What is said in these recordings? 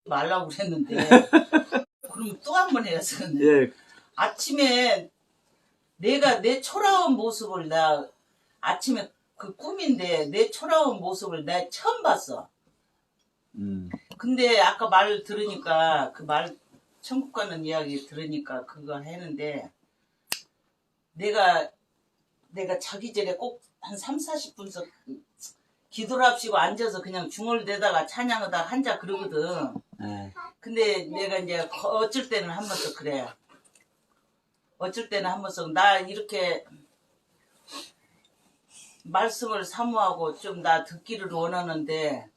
말라고 그랬는데 그럼 또 한 번 해야지. 예. 아침에 내가 내 초라한 모습을 나 아침에 그 꿈인데 내 초라한 모습을 내가 처음 봤어. 근데 아까 말 들으니까 그 말 천국 가는 이야기 들으니까 그거 했는데 내가 자기 전에 꼭 한 3, 40분서 기도를 합시고 앉아서 그냥 중얼대다가 찬양하다가 한자 그러거든. 네. 근데 내가 이제 어쩔 때는 한 번씩 그래. 어쩔 때는 한 번씩 나 이렇게 말씀을 사모하고 좀 나 듣기를 원하는데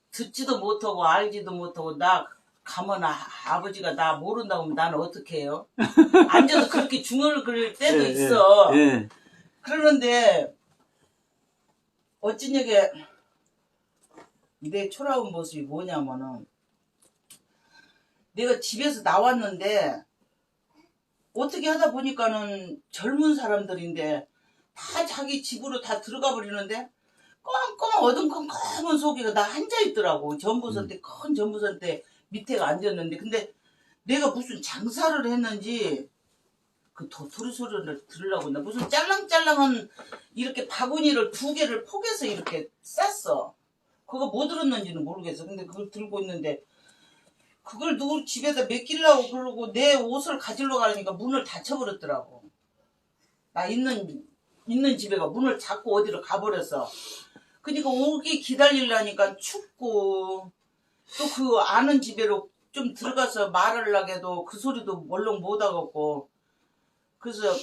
듣지도 못하고 알지도 못하고 나 가면 아버지가 나 모른다고 하면 나는 어떻게 해요? 앉아서 그렇게 중얼거릴 때도 있어. 예. 그러는데 어찌냐게 내 초라한 모습이 뭐냐면은 내가 집에서 나왔는데 어떻게 하다 보니까는 젊은 사람들인데 다 자기 집으로 다 들어가 버리는데 꽁꽁 어둠컴컴한 속이가 나 앉아있더라고. 전부선 큰 전부선 때 밑에가 앉았는데 근데 내가 무슨 장사를 했는지 그 도토리 소리를 들으려고 했나 무슨 짤랑짤랑한 이렇게 바구니를 2개를 포개서 이렇게 쌌어. 그거 뭐 들었는지는 모르겠어. 근데 그걸 들고 있는데 그걸 누구 집에다 맡기려고 그러고 내 옷을 가지러 가려니까 문을 닫혀버렸더라고. 나 있는 집에가 문을 닫고 어디로 가버렸어. 그러니까 오기 기다리려니까 춥고 또 그 아는 집에로 좀 들어가서 말을 하게도 그 소리도 얼렁 못 하겠고 그래서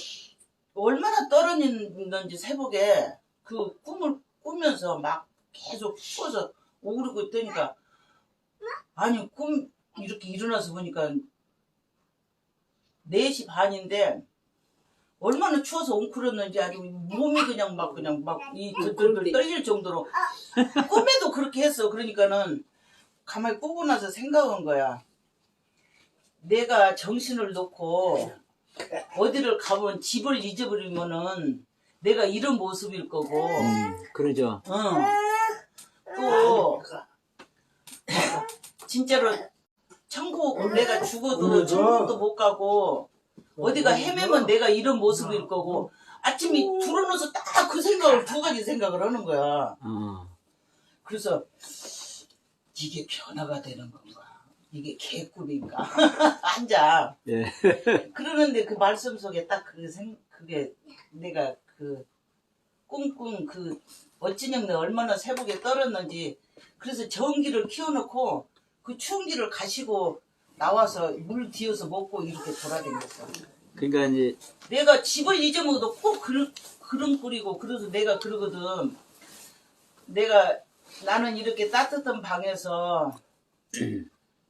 얼마나 떨어졌는지 새벽에 그 꿈을 꾸면서 막 계속 추워서 오그리고 있다니까 아니 꿈 이렇게 일어나서 보니까 4시 반인데 얼마나 추워서 웅크렸는지 아주 몸이 그냥 막 이 들들 떨릴 정도로 꿈에도 그렇게 했어. 그러니까는 가만히 꾸고 나서 생각한 거야. 내가 정신을 놓고 어디를 가면 집을 잊어버리면은 내가 이런 모습일 거고. 그러죠. 또 진짜로 천국 내가 죽어도 천국도 못 가고 어디가 헤매면 내가 이런 모습일 거고 아침에 들어놓아서 딱 그 생각을 2가지 생각을 하는 거야. 그래서 이게 변화가 되는 건가? 이게 개꿈인가? 앉아. 예. 그러는데 그 말씀 속에 딱 그게 내가 그 꿈꾼 그 어찌냐면 얼마나 새벽에 떨었는지 그래서 전기를 키워놓고 그 추운 길을 가시고 나와서 물 뒤어서 먹고 이렇게 돌아다녔어. 그러니까 이제 내가 집을 잊어먹어도 꼭 그런 꿀이고 그래서 내가 그러거든. 나는 이렇게 따뜻한 방에서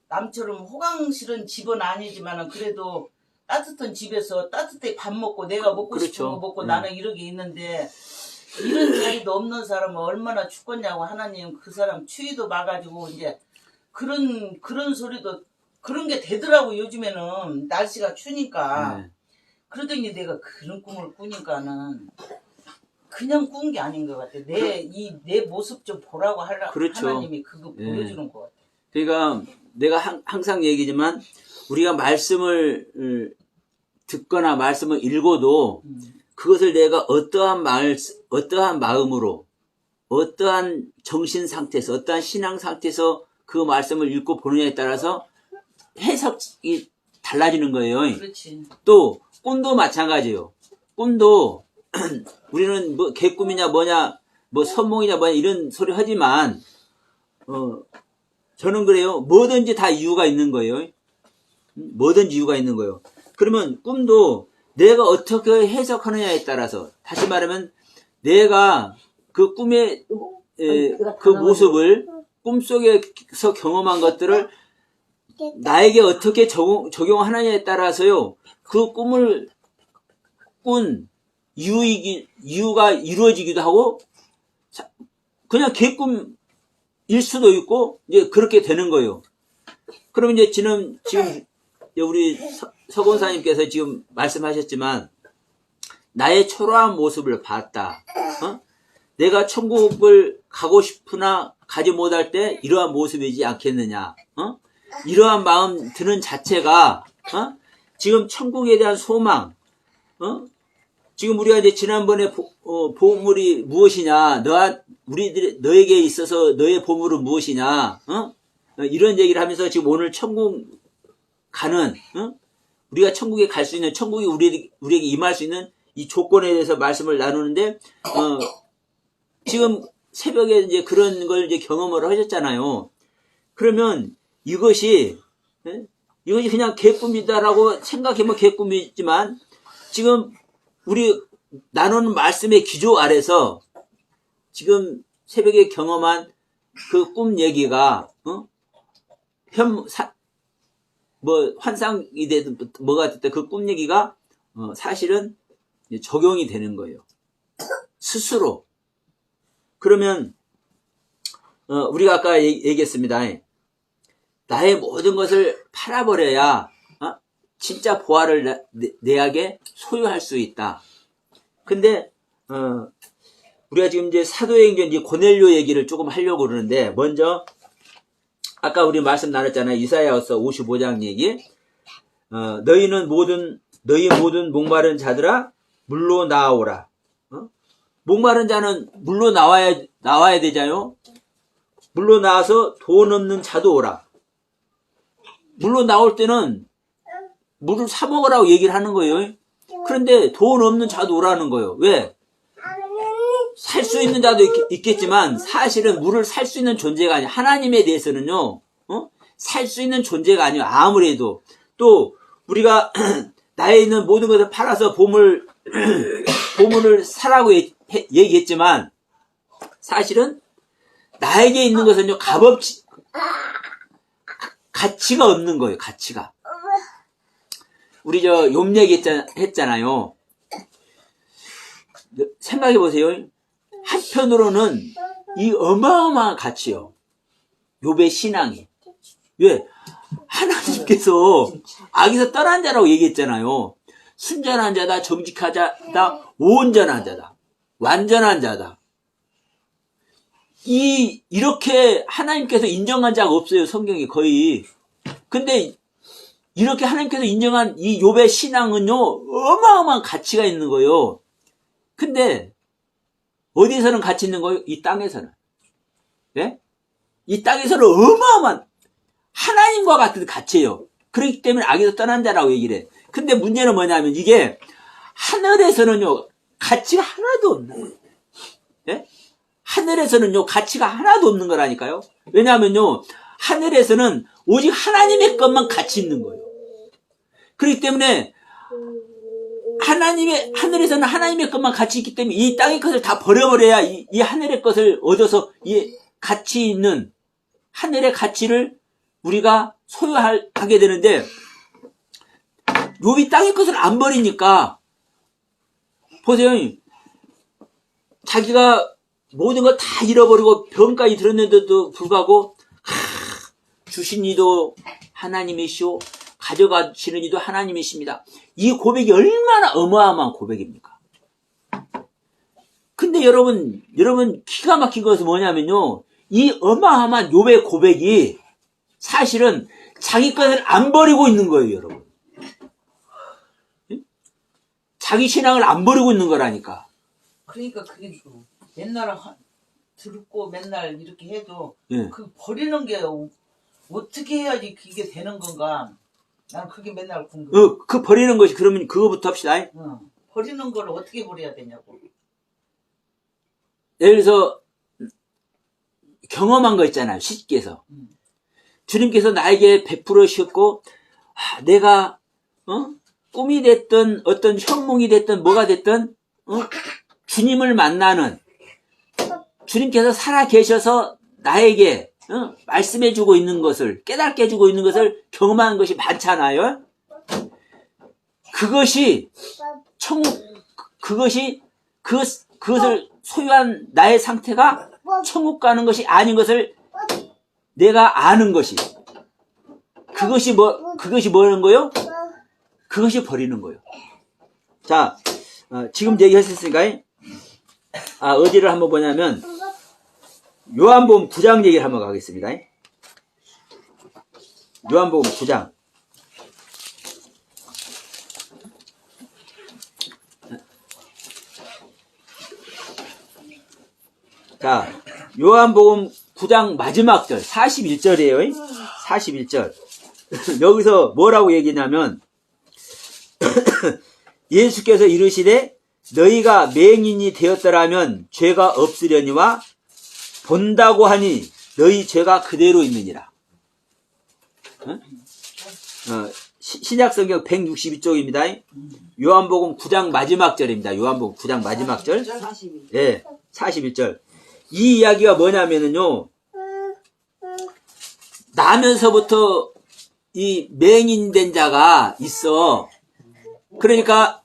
남처럼 호강 실은 집은 아니지만은 그래도 따뜻한 집에서 따뜻하게 밥 먹고 내가 먹고 싶은 거 먹고 나는 이렇게 있는데 이런 자리도 없는 사람은 얼마나 춥겠냐고 하나님 그 사람 추위도 막아주고 이제 그런 소리도 그런 게 되더라고 요즘에는 날씨가 추니까. 그러더니 내가 그런 꿈을 꾸니까는 그냥 꾼 게 아닌 것 같아. 내 모습 좀 보라고 그렇죠. 하나님이 그거 보여주는 것 같아. 그러니까 내가 항상 얘기지만 우리가 말씀을 듣거나 말씀을 읽어도 그것을 내가 어떠한 마음으로 어떠한 정신 상태에서 어떠한 신앙 상태에서 그 말씀을 읽고 보느냐에 따라서 해석이 달라지는 거예요. 그렇지. 또 꿈도 마찬가지예요. 꿈도 우리는 뭐 개꿈이냐 뭐냐 뭐 선몽이냐 뭐냐 이런 소리 하지만 저는 그래요. 뭐든지 다 이유가 있는 거예요. 뭐든지 이유가 있는 거예요. 그러면 꿈도 내가 어떻게 해석하느냐에 따라서 다시 말하면 내가 그 꿈의 그 모습을 꿈속에서 경험한 것들을 나에게 어떻게 적용하느냐에 따라서요. 그 꿈을 꾼 이유가 이루어지기도 하고 그냥 개꿈일 수도 있고 이제 그렇게 되는 거예요. 그럼 이제 지금 우리 서 권사님께서 지금 말씀하셨지만 나의 초라한 모습을 봤다. 내가 천국을 가고 싶으나 가지 못할 때 이러한 모습이지 않겠느냐. 이러한 마음 드는 자체가, 지금 천국에 대한 소망, 지금 우리가 이제 지난번에 보물이 무엇이냐, 너에게 있어서 너의 보물은 무엇이냐, 이런 얘기를 하면서 지금 오늘 천국 가는, 우리가 천국에 갈 수 있는, 천국이 우리에게 임할 수 있는 이 조건에 대해서 말씀을 나누는데, 지금 새벽에 이제 그런 걸 이제 경험을 하셨잖아요. 그러면 이것이 그냥 개꿈이다라고 생각하면 개꿈이지만, 지금 우리 나누는 말씀의 기조 아래서 지금 새벽에 경험한 그 꿈 얘기가, 환상이 되든 뭐가 됐든 그 꿈 얘기가 사실은 적용이 되는 거예요. 스스로. 그러면 우리가 아까 얘기했습니다. 나의 모든 것을 팔아버려야 진짜 보화를 내게 소유할 수 있다. 근데 우리가 지금 이제 사도행전 이제 고넬료 얘기를 조금 하려고 그러는데, 먼저 아까 우리 말씀 나눴잖아요. 이사야서 55장 얘기. 너희 모든 목마른 자들아 물로 나오라. 목마른 자는 물로 나와야 되잖아요. 물로 나와서 돈 없는 자도 오라. 물로 나올 때는 물을 사 먹으라고 얘기를 하는 거예요. 그런데 돈 없는 자도 오라는 거예요. 왜? 살 수 있는 자도 있겠지만 사실은 물을 살 수 있는 존재가 아니에요. 하나님에 대해서는요, 살 수 있는 존재가 아니에요. 아무래도. 또 우리가 나에 있는 모든 것을 팔아서 보물을 사라고 얘기했지만, 사실은 나에게 있는 것은요, 가치가 없는 거예요. 가치가. 우리 욥 얘기 했잖아요. 생각해 보세요. 한편으로는 이 어마어마한 가치요. 욥의 신앙이. 왜? 하나님께서 악에서 떠난 자라고 얘기했잖아요. 순전한 자다, 정직한 자다, 온전한 자다, 완전한 자다. 이렇게 하나님께서 인정한 자가 없어요. 성경에 거의. 근데 이렇게 하나님께서 인정한 이 욥의 신앙은요, 어마어마한 가치가 있는 거예요. 근데 어디서는 가치 있는 거예요? 이 땅에서는. 네? 이 땅에서는 어마어마한 하나님과 같은 가치예요. 그렇기 때문에 악에서 떠난 자라고 얘기를 해. 근데 문제는 뭐냐면, 이게 하늘에서는요, 가치가 하나도 없는 거예요. 네? 하늘에서는요, 가치가 하나도 없는 거라니까요. 왜냐하면요, 하늘에서는 오직 하나님의 것만 가치 있는 거예요. 그렇기 때문에 하늘에서는 하나님의 것만 가치 있기 때문에 이 땅의 것을 다 버려버려야 이 하늘의 것을 얻어서 이 가치 있는 하늘의 가치를 우리가 소유하게 되는데, 욥이 땅의 것을 안 버리니까, 보세요. 자기가 모든 거 다 잃어버리고 병까지 들었는데도 불구하고, 주신 이도 하나님이시오, 가져가시는 이도 하나님이십니다. 이 고백이 얼마나 어마어마한 고백입니까? 근데 여러분 기가 막힌 것은 뭐냐면요, 이 어마어마한 욥의 고백이 사실은 자기 것을 안 버리고 있는 거예요, 여러분. 자기 신앙을 안 버리고 있는 거라니까. 그러니까 그게 맨날 듣고 맨날 이렇게 해도, 예. 그 버리는 게 어떻게 해야지 그게 되는 건가? 나는 그게 맨날 궁금해. 그 버리는 것이, 그러면 그거부터 합시다. 버리는 걸 어떻게 버려야 되냐고. 예를 들어서 경험한 거 있잖아요. 시집께서 주님께서 나에게 베풀으셨고, 내가 꿈이 됐든 어떤 현몽이 됐든 뭐가 됐든 주님을 만나는, 주님께서 살아 계셔서 나에게 말씀해주고 있는 것을, 깨닫게 해주고 있는 것을 경험하는 것이 많잖아요. 그것이 그것을 소유한 나의 상태가 천국 가는 것이 아닌 것을 내가 아는 것이, 그것이 뭐라는 거예요? 그것이 버리는 거예요. 자, 지금 얘기하셨으니까, 어디를 한번 보냐면, 요한복음 9장 얘기를 한번 가겠습니다. 요한복음 9장. 자, 요한복음 9장 마지막 절, 41절이에요. 41절. 여기서 뭐라고 얘기냐면, 예수께서 이르시되 너희가 맹인이 되었더라면 죄가 없으려니와 본다고 하니 너희 죄가 그대로 있느니라. 신약성경 162쪽입니다. 요한복음 9장 마지막 절입니다. 요한복음 9장 마지막 절. 41. 예, 41절. 이 이야기가 뭐냐면은요, 나면서부터 이 맹인된 자가 있어. 그러니까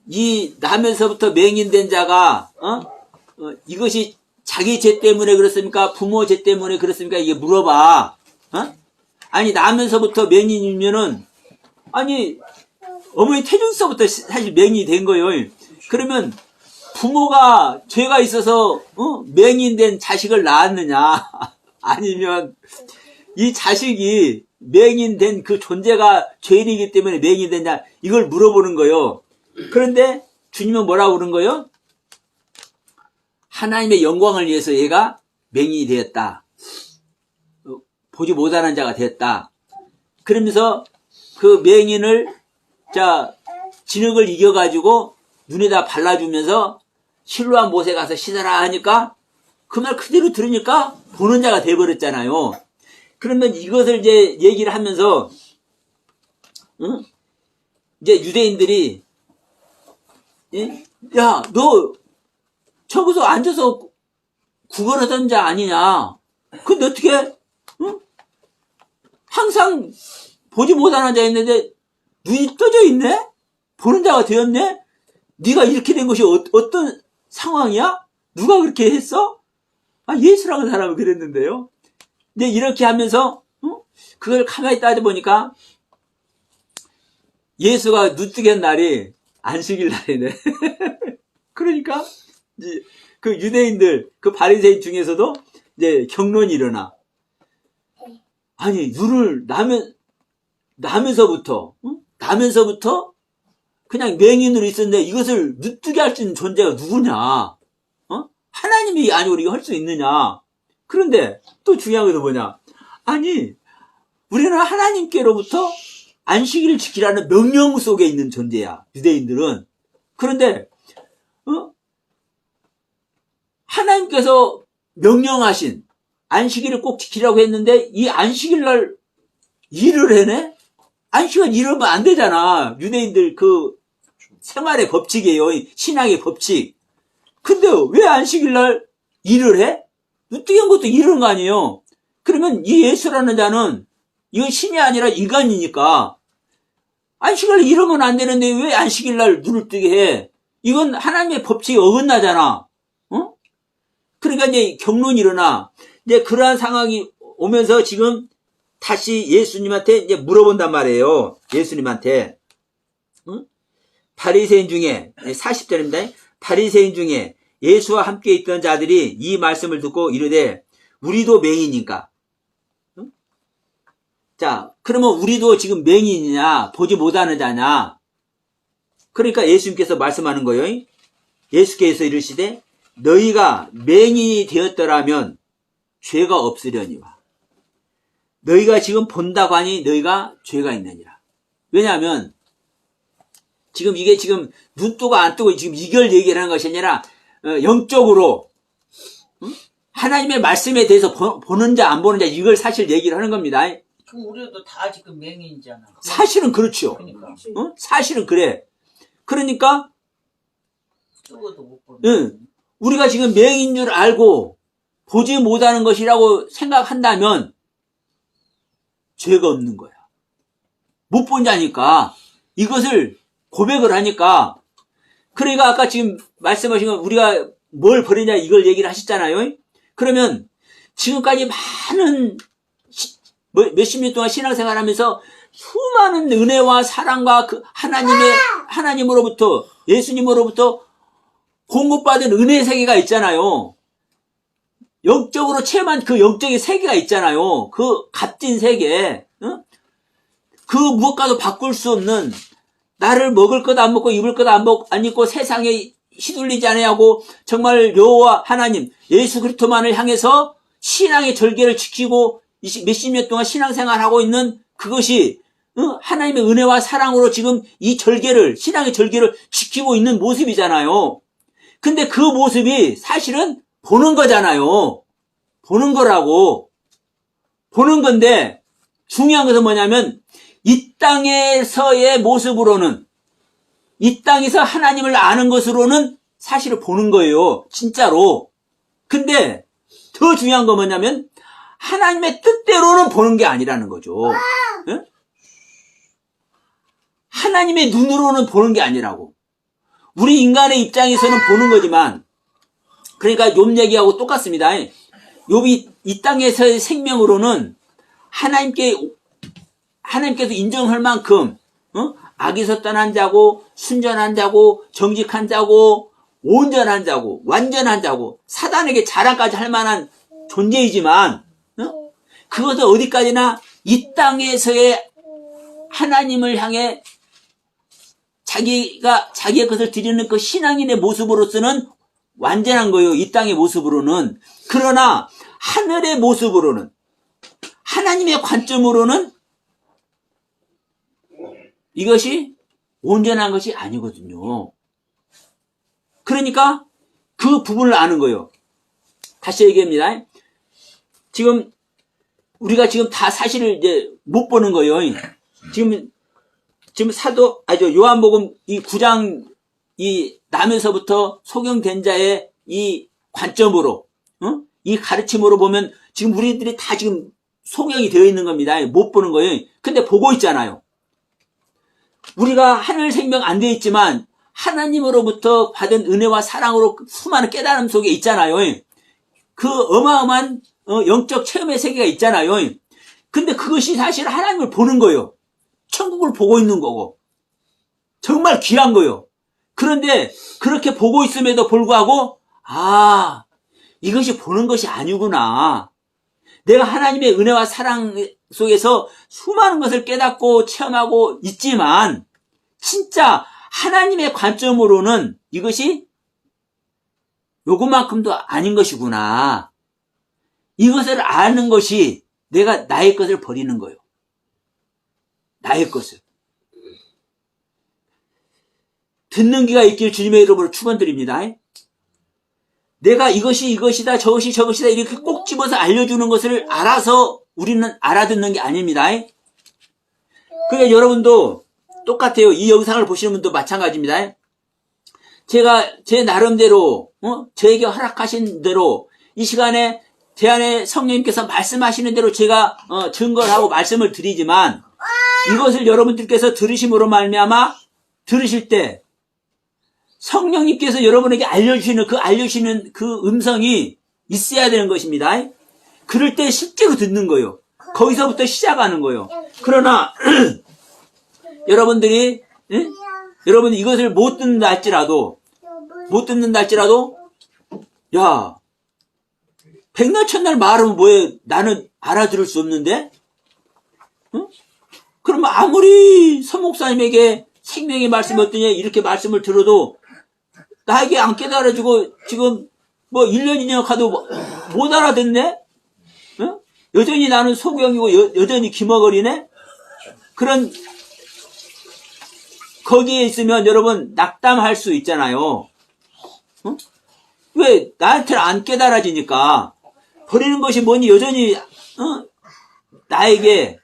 이 나면서부터 맹인된 자가 이것이 자기 죄 때문에 그렇습니까? 부모 죄 때문에 그렇습니까? 이게 물어봐. 아니 나면서부터 맹인이면은 아니 어머니 태중서부터 사실 맹인이 된 거예요. 그러면 부모가 죄가 있어서 맹인된 자식을 낳았느냐? 아니면 이 자식이 맹인된 그 존재가 죄인이기 때문에 맹인됐냐? 이걸 물어보는 거예요. 그런데 주님은 뭐라고 그러는 거예요? 하나님의 영광을 위해서 얘가 맹인이 되었다. 보지 못하는 자가 되었다. 그러면서 그 맹인을 진흙을 이겨가지고 눈에다 발라주면서 실로암 못에 가서 씻어라 하니까 그 말 그대로 들으니까 보는 자가 돼버렸잖아요. 그러면 이것을 이제 얘기를 하면서 이제 유대인들이 야, 너 저기서 앉아서 구걸하던 자 아니냐? 근데 어떻게 항상 보지 못하는 자였는데 눈이 떠져 있네? 보는 자가 되었네? 네가 이렇게 된 것이 어떤 상황이야? 누가 그렇게 했어? 예수라는 사람은 그랬는데요. 근데 이렇게 하면서 그걸 가만히 따져보니까 예수가 눈 뜨게 한 날이 안식일 날이네. 그러니까 이제 그 유대인들, 그 바리새인 중에서도 이제 경론이 일어나. 아니 눈을 나면서부터 그냥 맹인으로 있었는데 이것을 눈 뜨게 할 수 있는 존재가 누구냐? 하나님이 아니고 이거 할 수 있느냐? 그런데 또 중요한 것은 뭐냐? 아니 우리는 하나님께로부터 안식일을 지키라는 명령 속에 있는 존재야. 유대인들은. 그런데 하나님께서 명령하신 안식일을 꼭 지키라고 했는데 이 안식일 날 일을 해내? 안식일 일하면 안 되잖아. 유대인들 그 생활의 법칙이에요. 신앙의 법칙. 근데 왜 안식일 날 일을 해? 눈뜨게 한 것도 일하는 거 아니에요. 그러면 이 예수라는 자는 이건 신이 아니라 인간이니까 안식일 날 일하면 안 되는데 왜 안식일 날 눈을 뜨게 해? 이건 하나님의 법칙에 어긋나잖아. 그러니까 이제 경론이 일어나. 이제 그러한 상황이 오면서 지금 다시 예수님한테 이제 물어본단 말이에요. 예수님한테. 바리새인 중에 40절입니다. 바리새인 중에 예수와 함께 있던 자들이 이 말씀을 듣고 이르되 우리도 맹인인가? 자, 그러면 우리도 지금 맹인이냐? 보지 못하는 자냐? 그러니까 예수님께서 말씀하는 거예요. 예수께서 이르시되 너희가 맹인이 되었더라면 죄가 없으려니와 너희가 지금 본다고 하니 너희가 죄가 있느니라. 왜냐하면 지금 이게 지금 눈 뜨고 안 뜨고 지금 이걸 얘기를 하는 것이 아니라 영적으로 하나님의 말씀에 대해서 보는 자 안 보는 자 이걸 사실 얘기를 하는 겁니다. 그럼 우리도 다 지금 맹인이잖아. 사실은 그렇죠. 그러니까 사실은 그래. 그러니까 뜨고도 못 보는. 응, 우리가 지금 맹인 줄 알고 보지 못하는 것이라고 생각한다면 죄가 없는 거야. 못 본 자니까 이것을 고백을 하니까. 그러니까 아까 지금 말씀하신 건 우리가 뭘 버리냐 이걸 얘기를 하셨잖아요. 그러면 지금까지 많은 몇십 년 동안 신앙생활하면서 수많은 은혜와 사랑과 그 하나님으로부터 예수님으로부터 공급받은 은혜 세계가 있잖아요. 영적으로 체험한 그 영적인 세계가 있잖아요. 그 값진 세계. 그 무엇과도 바꿀 수 없는, 나를 먹을 것 안 먹고 입을 것 안 입고 세상에 휘둘리지 않아하고 정말 여호와 하나님 예수 그리스도만을 향해서 신앙의 절개를 지키고 몇십 년 동안 신앙생활하고 있는 그것이 하나님의 은혜와 사랑으로 지금 이 절개를, 신앙의 절개를 지키고 있는 모습이잖아요. 근데 그 모습이 사실은 보는 거잖아요. 보는 거라고. 보는 건데 중요한 것은 뭐냐면 이 땅에서의 모습으로는, 이 땅에서 하나님을 아는 것으로는 사실을 보는 거예요. 진짜로. 근데 더 중요한 건 뭐냐면 하나님의 뜻대로는 보는 게 아니라는 거죠. 예? 하나님의 눈으로는 보는 게 아니라고. 우리 인간의 입장에서는 보는 거지만, 그러니까 욥 얘기하고 똑같습니다. 욥이 이 땅에서의 생명으로는 하나님께서 인정할 만큼 악에서 떠난 자고 순전한 자고 정직한 자고 온전한 자고 완전한 자고 사단에게 자랑까지 할 만한 존재이지만 그것은 어디까지나 이 땅에서의 하나님을 향해 자기의 것을 드리는 그 신앙인의 모습으로서는 완전한 거예요. 이 땅의 모습으로는. 그러나 하늘의 모습으로는, 하나님의 관점으로는 이것이 온전한 것이 아니거든요. 그러니까 그 부분을 아는 거예요. 다시 얘기합니다. 지금 우리가 지금 다 사실을 이제 못 보는 거예요. 지금 요한복음 이 9장 이 나면서부터 소경된 자의 이 관점으로, 이 가르침으로 보면 지금 우리들이 다 지금 소경이 되어 있는 겁니다. 못 보는 거예요. 근데 보고 있잖아요. 우리가 하늘 생명 안 되어 있지만 하나님으로부터 받은 은혜와 사랑으로 수많은 깨달음 속에 있잖아요. 그 어마어마한 영적 체험의 세계가 있잖아요. 근데 그것이 사실 하나님을 보는 거예요. 천국을 보고 있는 거고. 정말 귀한 거예요. 그런데 그렇게 보고 있음에도 불구하고 이것이 보는 것이 아니구나. 내가 하나님의 은혜와 사랑 속에서 수많은 것을 깨닫고 체험하고 있지만 진짜 하나님의 관점으로는 이것이 요것만큼도 아닌 것이구나. 이것을 아는 것이 내가 나의 것을 버리는 거예요. 나의 것을. 듣는 귀가 있길 주님의 이름으로 축원드립니다. 내가 이것이다 저것이다 이렇게 꼭 집어서 알려주는 것을 알아서 우리는 알아듣는 게 아닙니다. 그러니까 여러분도 똑같아요. 이 영상을 보시는 분도 마찬가지입니다. 제가 제 나름대로 저에게 허락하신 대로 이 시간에 제 안에 성령님께서 말씀하시는 대로 제가 증거를 하고 말씀을 드리지만 이것을 여러분들께서 들으심으로 말미암아 들으실 때 성령님께서 여러분에게 알려주시는 그 음성이 있어야 되는 것입니다. 그럴 때 실제로 듣는 거예요. 거기서부터 시작하는 거예요. 그러나 여러분들이 여러분 이것을 못 듣는다 할지라도 야 백날 천날 말하면 뭐해? 나는 알아들을 수 없는데? 그러면 아무리 서목사님에게 생명의 말씀이 어떠냐 이렇게 말씀을 들어도 나에게 안 깨달아주고 지금 뭐 1년 2년 가도 못 알아듣네? 여전히 나는 소경이고 여전히 기머거리네? 그런 거기에 있으면 여러분 낙담할 수 있잖아요. 왜? 나한테는 안 깨달아지니까 버리는 것이 뭐니 여전히 나에게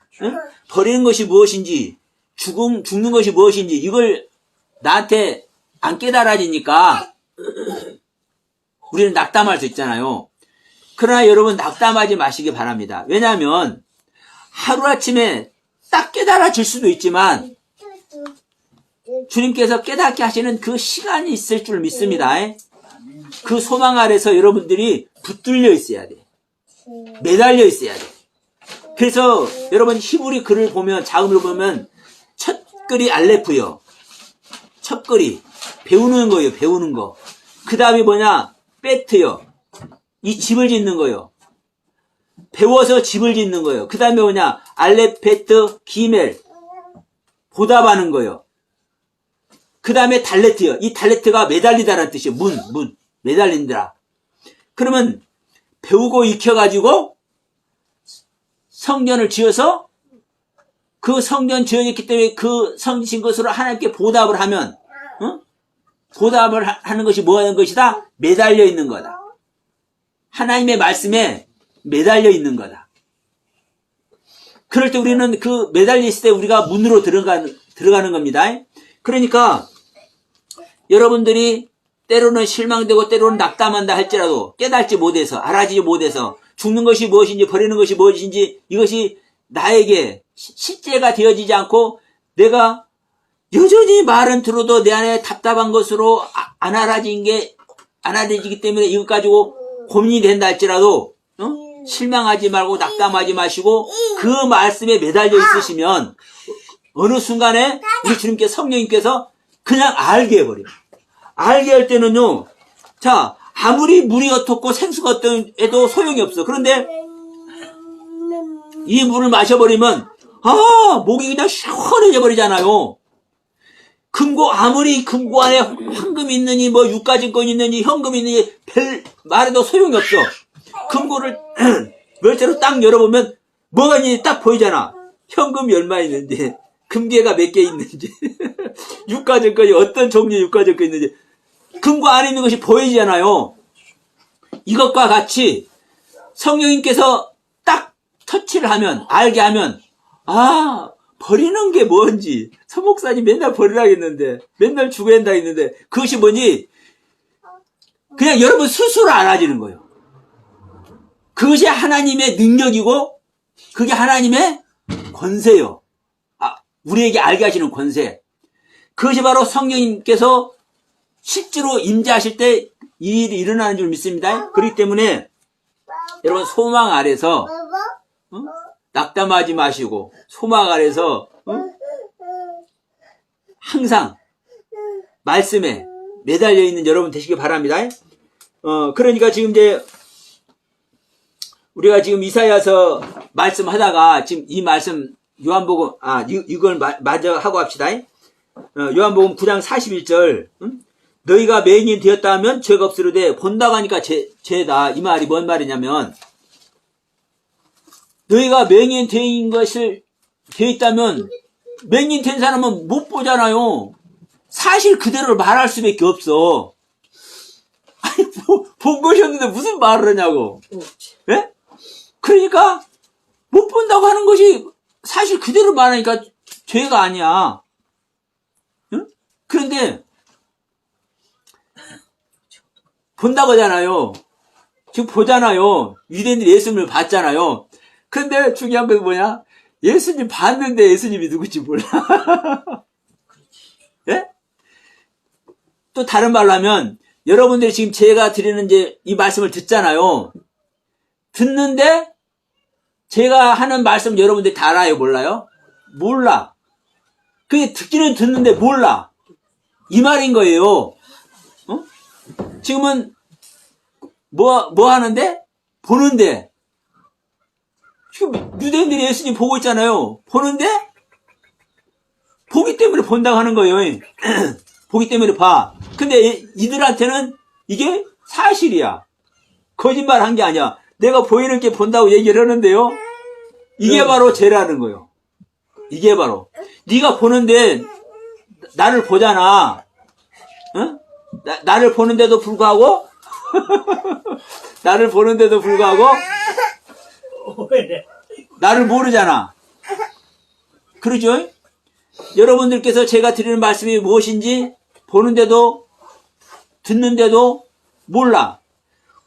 버리는 것이 무엇인지 죽는 것이 무엇인지 이걸 나한테 안 깨달아지니까 우리는 낙담할 수 있잖아요. 그러나 여러분 낙담하지 마시기 바랍니다. 왜냐하면 하루아침에 딱 깨달아질 수도 있지만 주님께서 깨닫게 하시는 그 시간이 있을 줄 믿습니다. 그 소망 아래서 여러분들이 붙들려 있어야 돼. 매달려 있어야 돼. 그래서 여러분 히브리 글을 보면 자음을 보면 첫 글이 알레프요. 첫 글이 배우는 거예요. 배우는 거. 그 다음이 뭐냐? 베트요. 이 집을 짓는 거예요. 배워서 집을 짓는 거예요. 그 다음에 뭐냐? 알렙, 베트, 기멜. 보답하는 거예요. 그 다음에 달레트요. 이 달레트가 매달리다라는 뜻이에요. 문. 매달린다. 그러면 배우고 익혀가지고 성전을 지어서 그 성전 지어졌기 때문에 그 성진 것으로 하나님께 보답을 하면, 보답을 하는 것이 뭐 하는 것이다? 매달려 있는 거다. 하나님의 말씀에 매달려 있는 거다. 그럴 때 우리는 그 매달려 있을 때 우리가 문으로 들어가는 겁니다. 그러니까 여러분들이 때로는 실망되고 때로는 낙담한다 할지라도 깨닫지 못해서 알아지지 못해서 죽는 것이 무엇인지 버리는 것이 무엇인지 이것이 나에게 실제가 되어지지 않고 내가 여전히 말은 들어도 내 안에 답답한 것으로 안 알아지기 때문에 이것 가지고 고민이 된다 할지라도 실망하지 말고 낙담하지 마시고 그 말씀에 매달려 있으시면 어느 순간에 우리 주님께서 성령님께서 그냥 알게 해버려요. 알게 할 때는요. 자, 아무리 물이 어떻고 생수가 어떠해도 소용이 없어. 그런데 이 물을 마셔버리면 목이 그냥 시원해져 버리잖아요. 아무리 금고 안에 황금이 있느니 뭐 유가증권이 있느니 현금이 있느니 별 말해도 소용이 없어. 금고를 멸대로 딱 열어보면 뭐가 있는지 딱 보이잖아. 현금이 얼마 있는지, 금괴가 몇 개 있는지, 유가증권이 어떤 종류의 유가증권이 있는지 금고 안에 있는 것이 보이잖아요. 이것과 같이 성령님께서 딱 터치를 하면, 알게 하면 버리는 게 뭔지, 서목사님 맨날 버리라 했는데, 맨날 죽어야 한다 했는데, 그것이 뭔지, 그냥 여러분 스스로 알아지는 거예요. 그것이 하나님의 능력이고, 그게 하나님의 권세요. 우리에게 알게 하시는 권세. 그것이 바로 성령님께서 실제로 임재하실 때 이 일이 일어나는 줄 믿습니다. 그렇기 때문에, 여러분 소망 아래서, 낙담하지 마시고 소망 아래서 항상 말씀에 매달려 있는 여러분 되시기 바랍니다. 그러니까 지금 이제 우리가 지금 이사야서 말씀하다가 지금 이 말씀 요한복음 이걸 마저 하고 합시다. 요한복음 9장 41절 너희가 맹인이 되었다면 죄가 없으려되 본다고 하니까 죄다. 이 말이 뭔 말이냐면 너희가 맹인 된 것을 되어 있다면 맹인 된 사람은 못 보잖아요. 사실 그대로를 말할 수밖에 없어. 아니 본 것이었는데 무슨 말을 하냐고. 예? 그러니까 못 본다고 하는 것이 사실 그대로 말하니까 죄가 아니야. 응? 그런데 본다고 하잖아요. 지금 보잖아요. 유대인들이 예수님을 봤잖아요. 근데 중요한 건 뭐냐? 예수님 봤는데 예수님이 누군지 몰라. 예? 또 다른 말로 하면 여러분들이 지금 제가 드리는 이제 이 말씀을 듣잖아요. 듣는데 제가 하는 말씀 여러분들이 다 알아요? 몰라요? 몰라. 그게 듣기는 듣는데 몰라. 이 말인 거예요. 지금은 뭐 하는데? 보는데. 지금 유대인들이 예수님 보고 있잖아요. 보는데 보기 때문에 본다고 하는 거예요. 보기 때문에 봐. 근데 이들한테는 이게 사실이야. 거짓말 한 게 아니야. 내가 보이는 게 본다고 얘기를 하는데요. 이게 바로 죄라는 거예요. 이게 바로. 네가 보는데 나를 보잖아. 응? 나를 보는데도 불구하고 나를 보는데도 불구하고 나를 모르잖아. 그러죠? 여러분들께서 제가 드리는 말씀이 무엇인지 보는데도 듣는데도 몰라.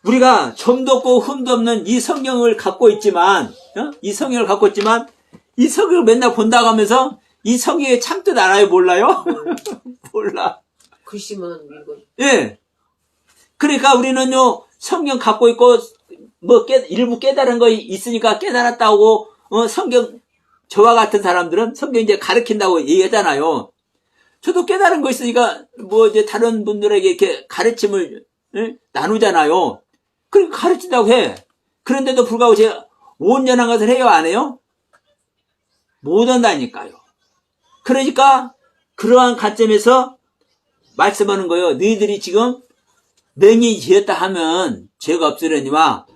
우리가 점도 없고 흠도 없는 이 성경을 갖고 있지만 이 성경을 맨날 본다고 하면서 이 성경의 참뜻 알아요? 몰라요? 몰라. 글씨만 읽어. 예. 그러니까 우리는요 성경 갖고 있고 뭐 일부 깨달은 거 있으니까 깨달았다고 성경 저와 같은 사람들은 성경 이제 가르친다고 얘기하잖아요. 저도 깨달은 거 있으니까 뭐 이제 다른 분들에게 이렇게 가르침을 나누잖아요. 그러니까 가르친다고 해. 그런데도 불구하고 제가 온전한 것을 해요, 안 해요? 못 한다니까요. 그러니까 그러한 관점에서 말씀하는 거예요. 너희들이 지금 맹인이 지었다 하면 죄가 없으려니와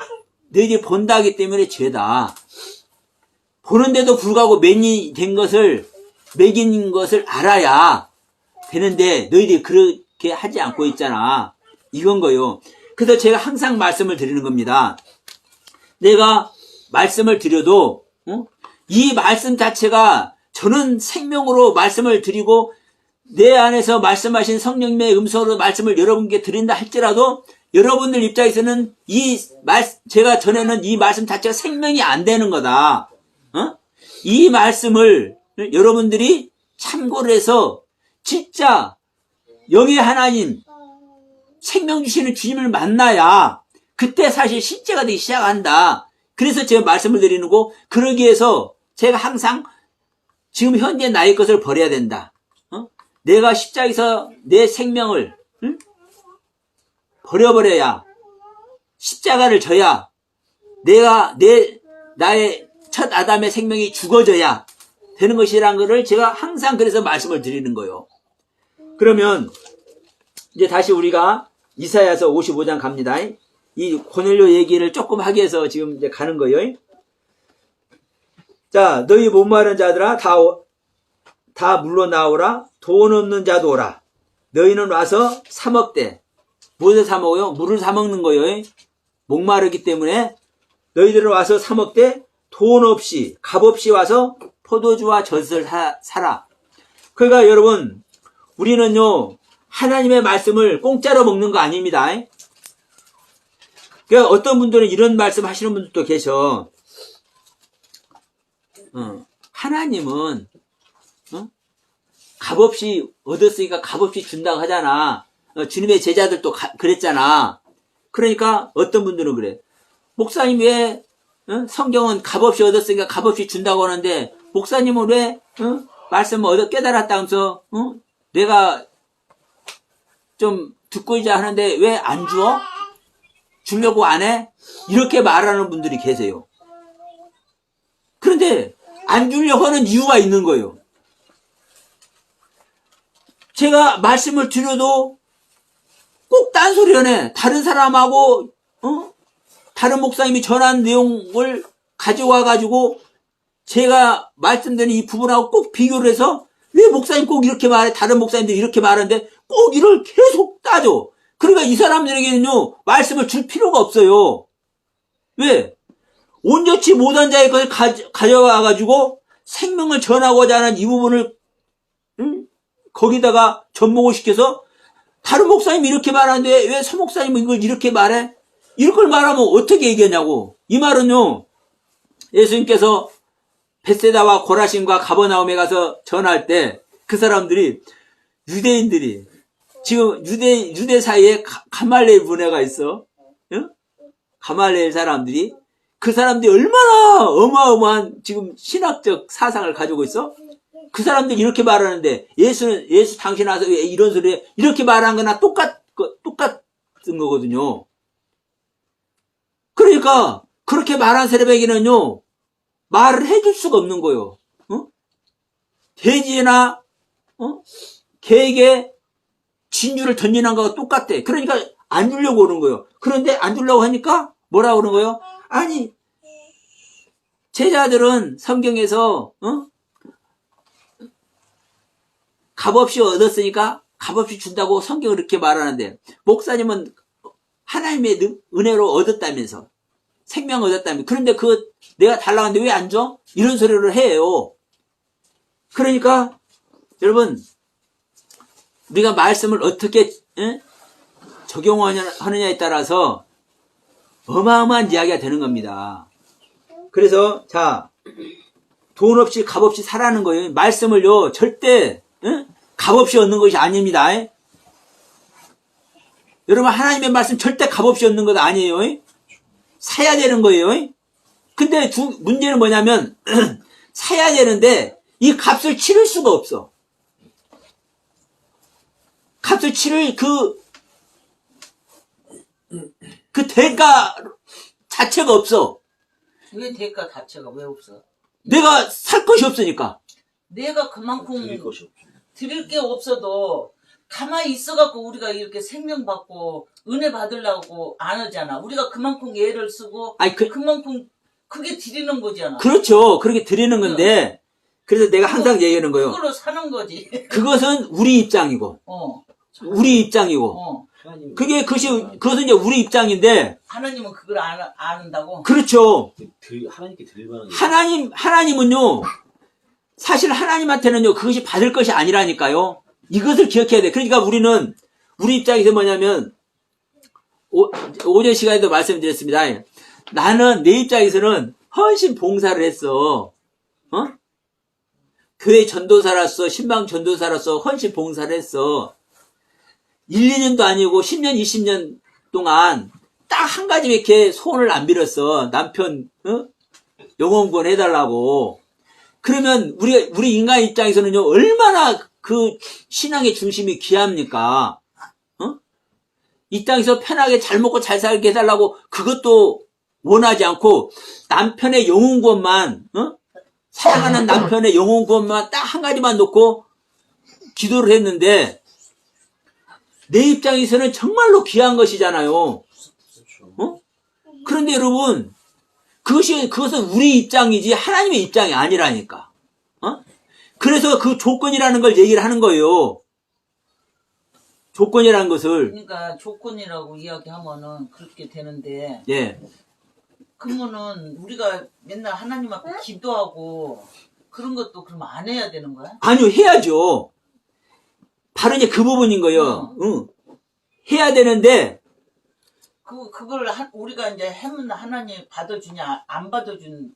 너희들이 본다 하기 때문에 죄다. 보는데도 불구하고 맹인이 된 것을, 매긴 것을 알아야 되는데 너희들이 그렇게 하지 않고 있잖아. 이건 거요. 그래서 제가 항상 말씀을 드리는 겁니다. 내가 말씀을 드려도 이 말씀 자체가 저는 생명으로 말씀을 드리고 내 안에서 말씀하신 성령님의 음성으로 말씀을 여러분께 드린다 할지라도 여러분들 입장에서는 제가 전에는 이 말씀 자체가 생명이 안 되는 거다. 이 말씀을 여러분들이 참고를 해서 진짜 영의 하나님, 생명 주시는 주님을 만나야 그때 사실 실제가 되기 시작한다. 그래서 제가 말씀을 드리는 거, 그러기 위해서 제가 항상 지금 현재 나의 것을 버려야 된다. 내가 십자가에서 내 생명을 버려버려야, 십자가를 져야 나의 첫 아담의 생명이 죽어져야 되는 것이라는 것을 제가 항상 그래서 말씀을 드리는 거예요. 그러면 이제 다시 우리가 이사야서 55장 갑니다. 이 고넬료 얘기를 조금 하기 위해서 지금 이제 가는 거예요. 자, 너희 목마른 자들아 다 물러나오라. 돈 없는 자도 오라. 너희는 와서 사 먹되. 무엇을 사 먹어요? 물을 사 먹는 거예요. 목마르기 때문에 너희들은 와서 사 먹되 돈 없이, 값 없이 와서 포도주와 젖을 사라. 그러니까 여러분, 우리는요, 하나님의 말씀을 공짜로 먹는 거 아닙니다. 그러니까 어떤 분들은 이런 말씀 하시는 분들도 계셔. 하나님은 값없이 얻었으니까 값없이 준다고 하잖아. 주님의 제자들도 그랬잖아. 그러니까 어떤 분들은 그래. 목사님 왜 성경은 값없이 얻었으니까 값없이 준다고 하는데 목사님은 왜 말씀을 깨달았다면서 내가 좀 듣고 있자 하는데 왜 안 주어? 주려고 안 해? 이렇게 말하는 분들이 계세요. 그런데 안 주려고 하는 이유가 있는 거예요. 제가 말씀을 드려도 꼭 딴소리 하네. 다른 사람하고 다른 목사님이 전한 내용을 가져와가지고 제가 말씀드린 이 부분하고 꼭 비교를 해서 왜 목사님 꼭 이렇게 말해? 다른 목사님들이 이렇게 말하는데 꼭 이를 계속 따져. 그러니까 이 사람들에게는요, 말씀을 줄 필요가 없어요. 왜? 온전치 못한 자의 것을 가져와가지고 생명을 전하고자 하는 이 부분을 거기다가 접목을 시켜서 다른 목사님이 이렇게 말하는데 왜 서 목사님은 이걸 이렇게 말해? 이걸 말하면 어떻게 얘기하냐고. 이 말은요, 예수님께서 벳세다와 고라신과 가버나움에 가서 전할 때 그 사람들이, 유대인들이 지금 유대 사이에 가말레엘 문화가 있어. 가말레엘 사람들이, 그 사람들이 얼마나 어마어마한 지금 신학적 사상을 가지고 있어? 그 사람들이 이렇게 말하는데 예수 당신 와서 왜 이런 소리 해? 이렇게 말한 거나 똑같은 거거든요. 그러니까 그렇게 말한 사람에게는요, 말을 해줄 수가 없는 거예요. 돼지나 개에게 진주를 던지는 거와 똑같아. 그러니까 안 주려고 오는 거예요. 그런데 안 주려고 하니까 뭐라고 그러는 거예요? 아니, 제자들은 성경에서 값없이 얻었으니까 값없이 준다고 성경을 이렇게 말하는데 목사님은 하나님의 은혜로 얻었다면서 생명 얻었다면서 그런데 내가 달라고 하는데 왜 안 줘? 이런 소리를 해요. 그러니까 여러분, 우리가 말씀을 어떻게 적용하느냐에 따라서 어마어마한 이야기가 되는 겁니다. 그래서 자, 돈 없이 값 없이 사라는 거예요. 말씀을요, 절대 값없이 얻는 것이 아닙니다. 여러분, 하나님의 말씀 절대 값없이 얻는 것 아니에요. 사야 되는 거예요. 근데 문제는 뭐냐면 사야 되는데 이 값을 치를 수가 없어. 값을 치를 그 그 대가 자체가 없어. 왜 대가 자체가 왜 없어? 내가 살 것이 없으니까. 내가 그만큼 드릴 것이 없죠. 드릴 게 없어도 가만히 있어갖고 우리가 이렇게 생명 받고 은혜 받으려고 안 하잖아. 우리가 그만큼 애를 쓰고 아니, 그만큼 그게 드리는 거잖아. 그렇죠. 그렇게 드리는 건데, 그래서 내가 항상 얘기하는 거예요. 그걸로 사는 거지. 그것은 우리 입장이고, 우리 입장이고, 하나님 그것은 이제 우리 입장인데, 하나님은 그걸 아는다고? 그렇죠. 하나님께 드릴 만한 게 하나님은요, 사실 하나님한테는요, 그것이 받을 것이 아니라니까요. 이것을 기억해야 돼. 그러니까 우리는, 우리 입장에서 뭐냐면, 오전 시간에도 말씀드렸습니다. 나는 내 입장에서는 헌신 봉사를 했어. 교회 전도사로서, 신방 전도사로서 헌신 봉사를 했어. 1, 2년도 아니고 10년, 20년 동안 딱 한 가지 이렇게 소원을 안 빌었어. 남편, 영혼구원 해달라고. 그러면 우리 인간 입장에서는요, 얼마나 그 신앙의 중심이 귀합니까? 이 땅에서 편하게 잘 먹고 잘 살게 해달라고 그것도 원하지 않고 남편의 영혼구원만, 사랑하는 남편의 영혼구원만 딱 한 가지만 놓고 기도를 했는데 내 입장에서는 정말로 귀한 것이잖아요. 그런데 여러분, 그것은 우리 입장이지 하나님의 입장이 아니라니까. 그래서 그 조건이라는 걸 얘기를 하는 거예요. 조건이라는 것을. 그러니까 조건이라고 이야기하면은 그렇게 되는데. 예. 그러면은 우리가 맨날 하나님 앞에 기도하고 그런 것도 그러면 안 해야 되는 거야? 아니요, 해야죠. 바로 이제 그 부분인 거예요. 해야 되는데, 그걸 우리가 이제 하면 하나님 받아주냐, 안 받아준.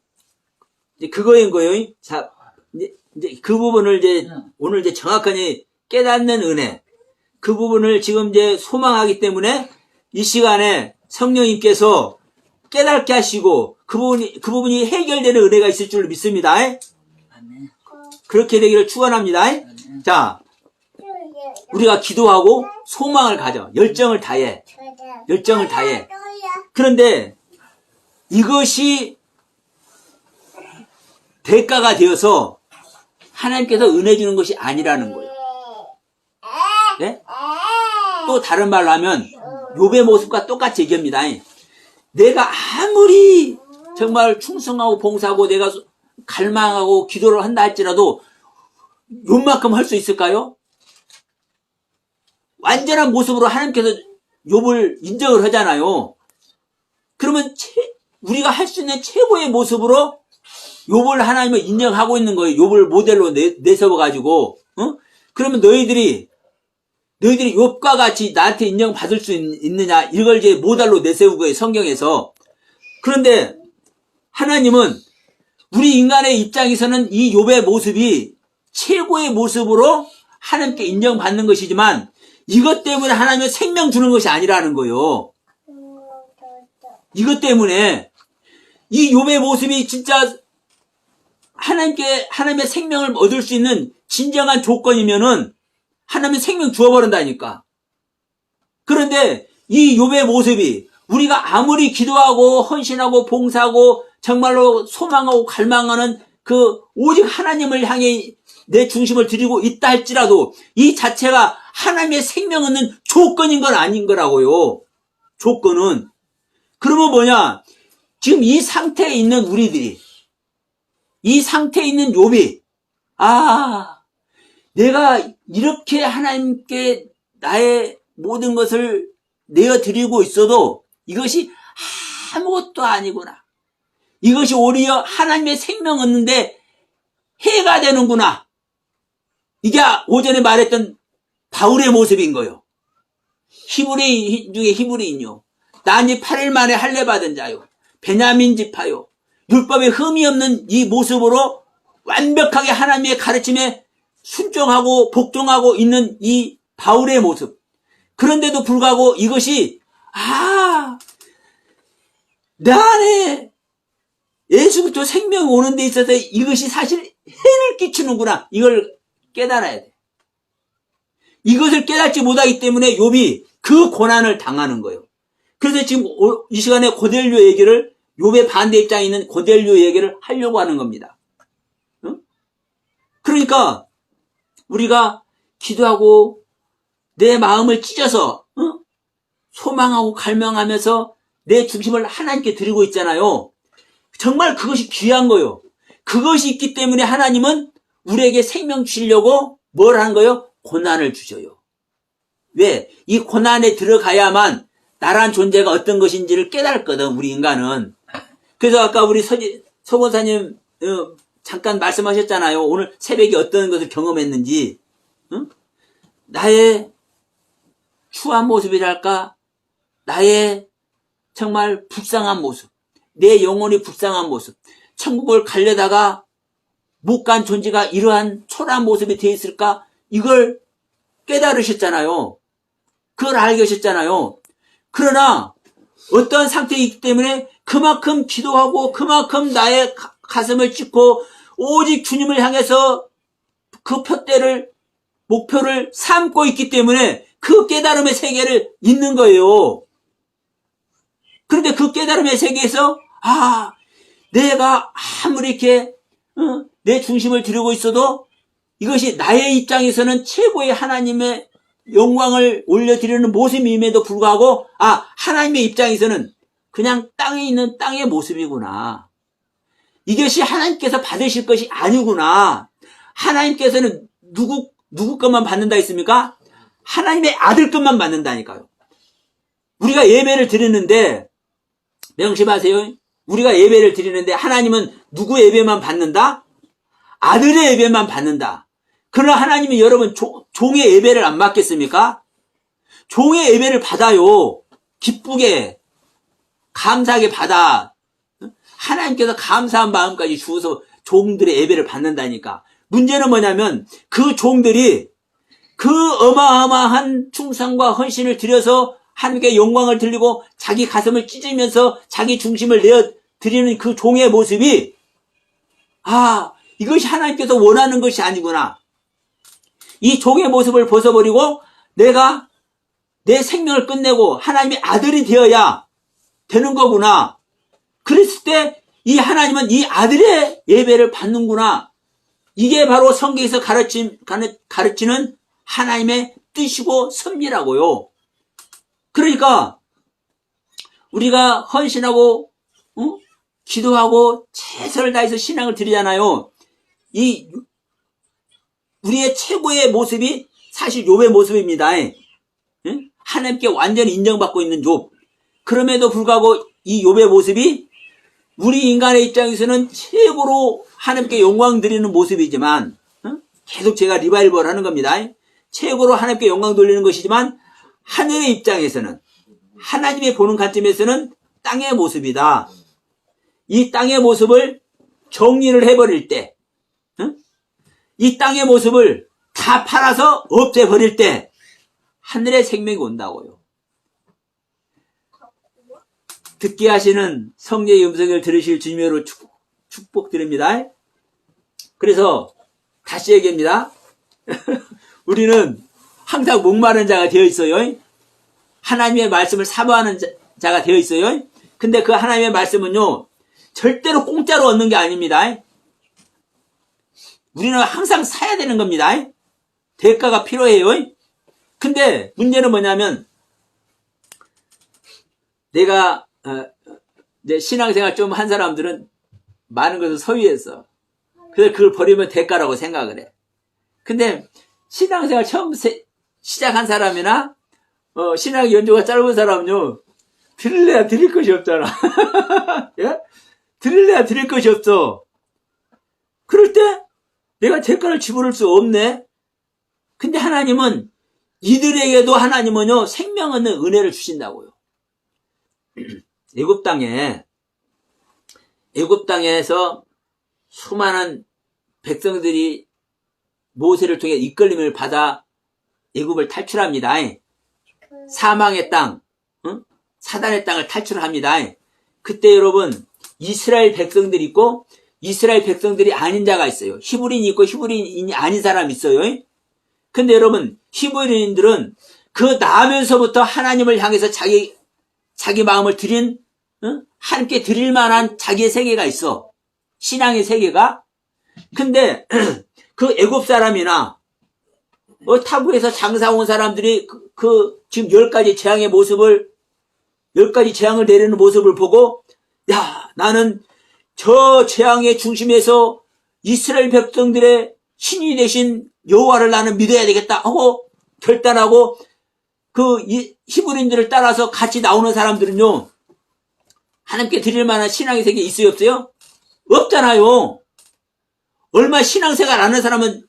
이제 그거인 거예요. 자, 이제 그 부분을 이제 오늘 이제 정확하게 깨닫는 은혜. 그 부분을 지금 이제 소망하기 때문에 이 시간에 성령님께서 깨닫게 하시고 그 부분이 해결되는 은혜가 있을 줄 믿습니다. 아멘. 그렇게 되기를 축원합니다. 자, 우리가 기도하고 소망을 가져. 열정을 다해. 열정을 다해. 그런데 이것이 대가가 되어서 하나님께서 은혜 주는 것이 아니라는 거예요. 네? 또 다른 말로 하면 욥의 모습과 똑같이 얘기합니다. 내가 아무리 정말 충성하고 봉사하고 내가 갈망하고 기도를 한다 할지라도 욥만큼 할 수 있을까요? 완전한 모습으로 하나님께서 욥을 인정을 하잖아요. 그러면 우리가 할 수 있는 최고의 모습으로 욥을 하나님을 인정하고 있는 거예요. 욥을 모델로 내세워가지고. 그러면 너희들이 욥과 같이 나한테 인정받을 수 있느냐, 이걸 이제 모델로 내세우고 거예요, 성경에서. 그런데 하나님은 우리 인간의 입장에서는 이 욥의 모습이 최고의 모습으로 하나님께 인정받는 것이지만 이것 때문에 하나님은 생명 주는 것이 아니라는 거예요. 이것 때문에 이 욥의 모습이 진짜 하나님의 생명을 얻을 수 있는 진정한 조건이면은 하나님은 생명 주어버린다니까. 그런데 이 욥의 모습이 우리가 아무리 기도하고 헌신하고 봉사하고 정말로 소망하고 갈망하는 그 오직 하나님을 향해 내 중심을 드리고 있다 할지라도 이 자체가 하나님의 생명 얻는 조건인 건 아닌 거라고요. 조건은. 그러면 뭐냐? 지금 이 상태에 있는 우리들이, 이 상태에 있는 욥이, 내가 이렇게 하나님께 나의 모든 것을 내어드리고 있어도 이것이 아무것도 아니구나. 이것이 오히려 하나님의 생명 얻는데 해가 되는구나. 이게 오전에 말했던 바울의 모습인 거요. 히브리 중에 히브리인요. 난이 8일 만에 할례 받은 자요. 베냐민 지파요. 율법에 흠이 없는 이 모습으로 완벽하게 하나님의 가르침에 순종하고 복종하고 있는 이 바울의 모습. 그런데도 불구하고 이것이 내 안에 예수부터 생명이 오는 데 있어서 이것이 사실 해를 끼치는구나. 이걸 깨달아야 돼. 이것을 깨닫지 못하기 때문에 욥이 그 고난을 당하는 거예요. 그래서 지금 이 시간에 고넬료 얘기를, 욥의 반대 입장에 있는 고넬료 얘기를 하려고 하는 겁니다. 응? 그러니까 우리가 기도하고 내 마음을 찢어서 소망하고 갈망하면서 내 중심을 하나님께 드리고 있잖아요. 정말 그것이 귀한 거예요. 그것이 있기 때문에 하나님은 우리에게 생명 주시려고 뭘 하는 거예요? 고난을 주셔요. 왜? 이 고난에 들어가야만 나란 존재가 어떤 것인지를 깨달거든, 우리 인간은. 그래서 아까 우리 서 권사님 잠깐 말씀하셨잖아요. 오늘 새벽에 어떤 것을 경험했는지. 응? 나의 추한 모습이랄까? 나의 정말 불쌍한 모습. 내 영혼이 불쌍한 모습. 천국을 가려다가 못 간 존재가 이러한 초라한 모습이 되어 있을까? 이걸 깨달으셨잖아요. 그걸 알게 하셨잖아요. 그러나 어떠한 상태에 있기 때문에 그만큼 기도하고 그만큼 나의 가슴을 찢고 오직 주님을 향해서 그 표대를, 목표를 삼고 있기 때문에 그 깨달음의 세계를 있는 거예요. 그런데 그 깨달음의 세계에서 내가 아무리 이렇게 내 중심을 들이고 있어도 이것이 나의 입장에서는 최고의 하나님의 영광을 올려드리는 모습임에도 불구하고 하나님의 입장에서는 그냥 땅에 있는 땅의 모습이구나. 이것이 하나님께서 받으실 것이 아니구나. 하나님께서는 누구 것만 받는다 했습니까? 하나님의 아들 것만 받는다니까요. 우리가 예배를 드리는데 명심하세요. 우리가 예배를 드리는데 하나님은 누구 예배만 받는다? 아들의 예배만 받는다. 그러나 하나님이 여러분 종의 예배를 안 받겠습니까? 종의 예배를 받아요. 기쁘게 감사하게 받아. 하나님께서 감사한 마음까지 주어서 종들의 예배를 받는다니까. 문제는 뭐냐면 그 종들이 그 어마어마한 충성과 헌신을 들여서 하나님께 영광을 들리고 자기 가슴을 찢으면서 자기 중심을 내어 드리는 그 종의 모습이 이것이 하나님께서 원하는 것이 아니구나. 이 종의 모습을 벗어버리고 내가 내 생명을 끝내고 하나님의 아들이 되어야 되는 거구나. 그랬을 때 이 하나님은 이 아들의 예배를 받는구나. 이게 바로 성경에서 가르치는 하나님의 뜻이고 섭리라고요. 그러니까 우리가 헌신하고 기도하고 최선을 다해서 신앙을 드리잖아요. 우리의 최고의 모습이 사실 욥의 모습입니다. 하나님께 완전히 인정받고 있는 욥. 그럼에도 불구하고 이 욥의 모습이 우리 인간의 입장에서는 최고로 하나님께 영광 드리는 모습이지만 계속 제가 리바이벌 하는 겁니다. 최고로 하나님께 영광 돌리는 것이지만 하늘의 입장에서는, 하나님의 보는 관점에서는 땅의 모습이다. 이 땅의 모습을 정리를 해버릴 때, 이 땅의 모습을 다 팔아서 없애버릴 때 하늘의 생명이 온다고요. 듣게 하시는 성령의 음성을 들으실 주님으로 축복드립니다. 그래서 다시 얘기합니다. 우리는 항상 목마른 자가 되어 있어요. 하나님의 말씀을 사모하는 자가 되어 있어요. 근데 그 하나님의 말씀은요, 절대로 공짜로 얻는 게 아닙니다. 우리는 항상 사야 되는 겁니다. 대가가 필요해요. 근데 문제는 뭐냐면 내가 이제 신앙생활 좀 한 사람들은 많은 것을 소유했어. 그래서 그걸 버리면 대가라고 생각을 해. 근데 신앙생활 처음 시작한 사람이나 신앙 연조가 짧은 사람은요, 드릴래야 드릴 것이 없잖아. 예? 드릴래야 드릴 것이 없어. 그럴 때 내가 대가를 지불할 수 없네. 근데 하나님은 이들에게도 하나님은요, 생명 얻는 은혜를 주신다고요. 애굽 땅에서 수많은 백성들이 모세를 통해 이끌림을 받아 애굽을 탈출합니다. 사망의 땅, 사단의 땅을 탈출합니다. 그때 여러분 이스라엘 백성들이 있고 이스라엘 백성들이 아닌 자가 있어요. 히브리인이 있고 히브리인이 아닌 사람이 있어요. 근데 여러분 히브리인들은 그 나면서부터 하나님을 향해서 자기 자기 마음을 드린, 하나님께 드릴 만한 자기의 세계가 있어. 신앙의 세계가. 근데 그 애굽 사람이나 타국에서 장사 온 사람들이 지금 10가지 재앙의 모습을, 10가지 재앙을 내리는 모습을 보고, 야, 나는 저 재앙의 중심에서 이스라엘 백성들의 신이 되신 여호와를 나는 믿어야 되겠다 하고 결단하고 그 히브리인들을 따라서 같이 나오는 사람들은요, 하나님께 드릴 만한 신앙의 세계 있어요, 없어요? 없잖아요. 얼마 신앙생활 안 하는 사람은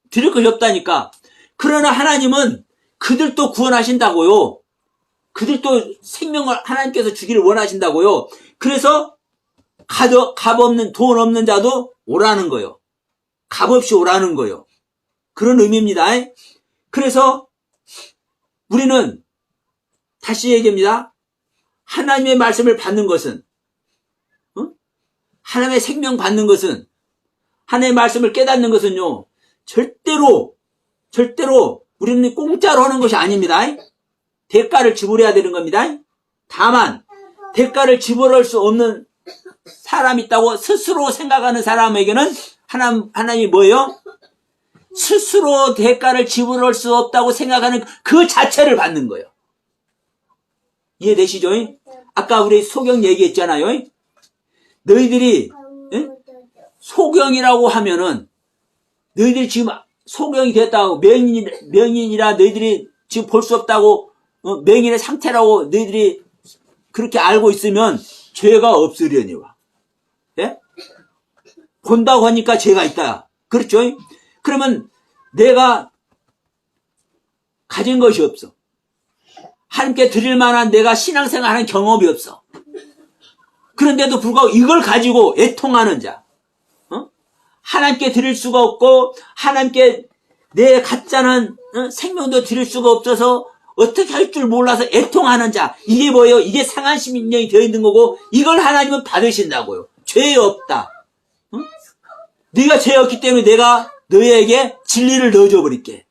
드릴 것이 없다니까. 그러나 하나님은 그들도 구원하신다고요. 그들도 생명을 하나님께서 주기를 원하신다고요. 그래서 값 없는, 돈 없는 자도 오라는 거예요. 값 없이 오라는 거예요. 그런 의미입니다. 그래서 우리는 다시 얘기합니다. 하나님의 말씀을 받는 것은, 하나님의 생명 받는 것은, 하나님의 말씀을 깨닫는 것은요, 절대로 우리는 공짜로 하는 것이 아닙니다. 대가를 지불해야 되는 겁니다. 다만 대가를 지불할 수 없는 사람이 있다고 스스로 생각하는 사람에게는 하나님이 뭐예요? 스스로 대가를 지불할 수 없다고 생각하는 그 자체를 받는 거예요. 이해되시죠? 아까 우리 소경 얘기했잖아요. 너희들이 소경이라고 하면은 너희들이 지금 소경이 됐다고 명인이라 너희들이 지금 볼 수 없다고 맹인의 상태라고 너희들이 그렇게 알고 있으면 죄가 없으려니와. 예? 본다고 하니까 죄가 있다. 그렇죠? 그러면 내가 가진 것이 없어. 하나님께 드릴 만한 내가 신앙생활 하는 경험이 없어. 그런데도 불구하고 이걸 가지고 애통하는 자. 하나님께 드릴 수가 없고 하나님께 내 가짜는 생명도 드릴 수가 없어서 어떻게 할 줄 몰라서 애통하는 자. 이게 뭐예요? 이게 상한 심령이 되어 있는 거고 이걸 하나님은 받으신다고요. 죄 없다. 네가 죄 없기 때문에 내가 너희에게 진리를 넣어줘 버릴게.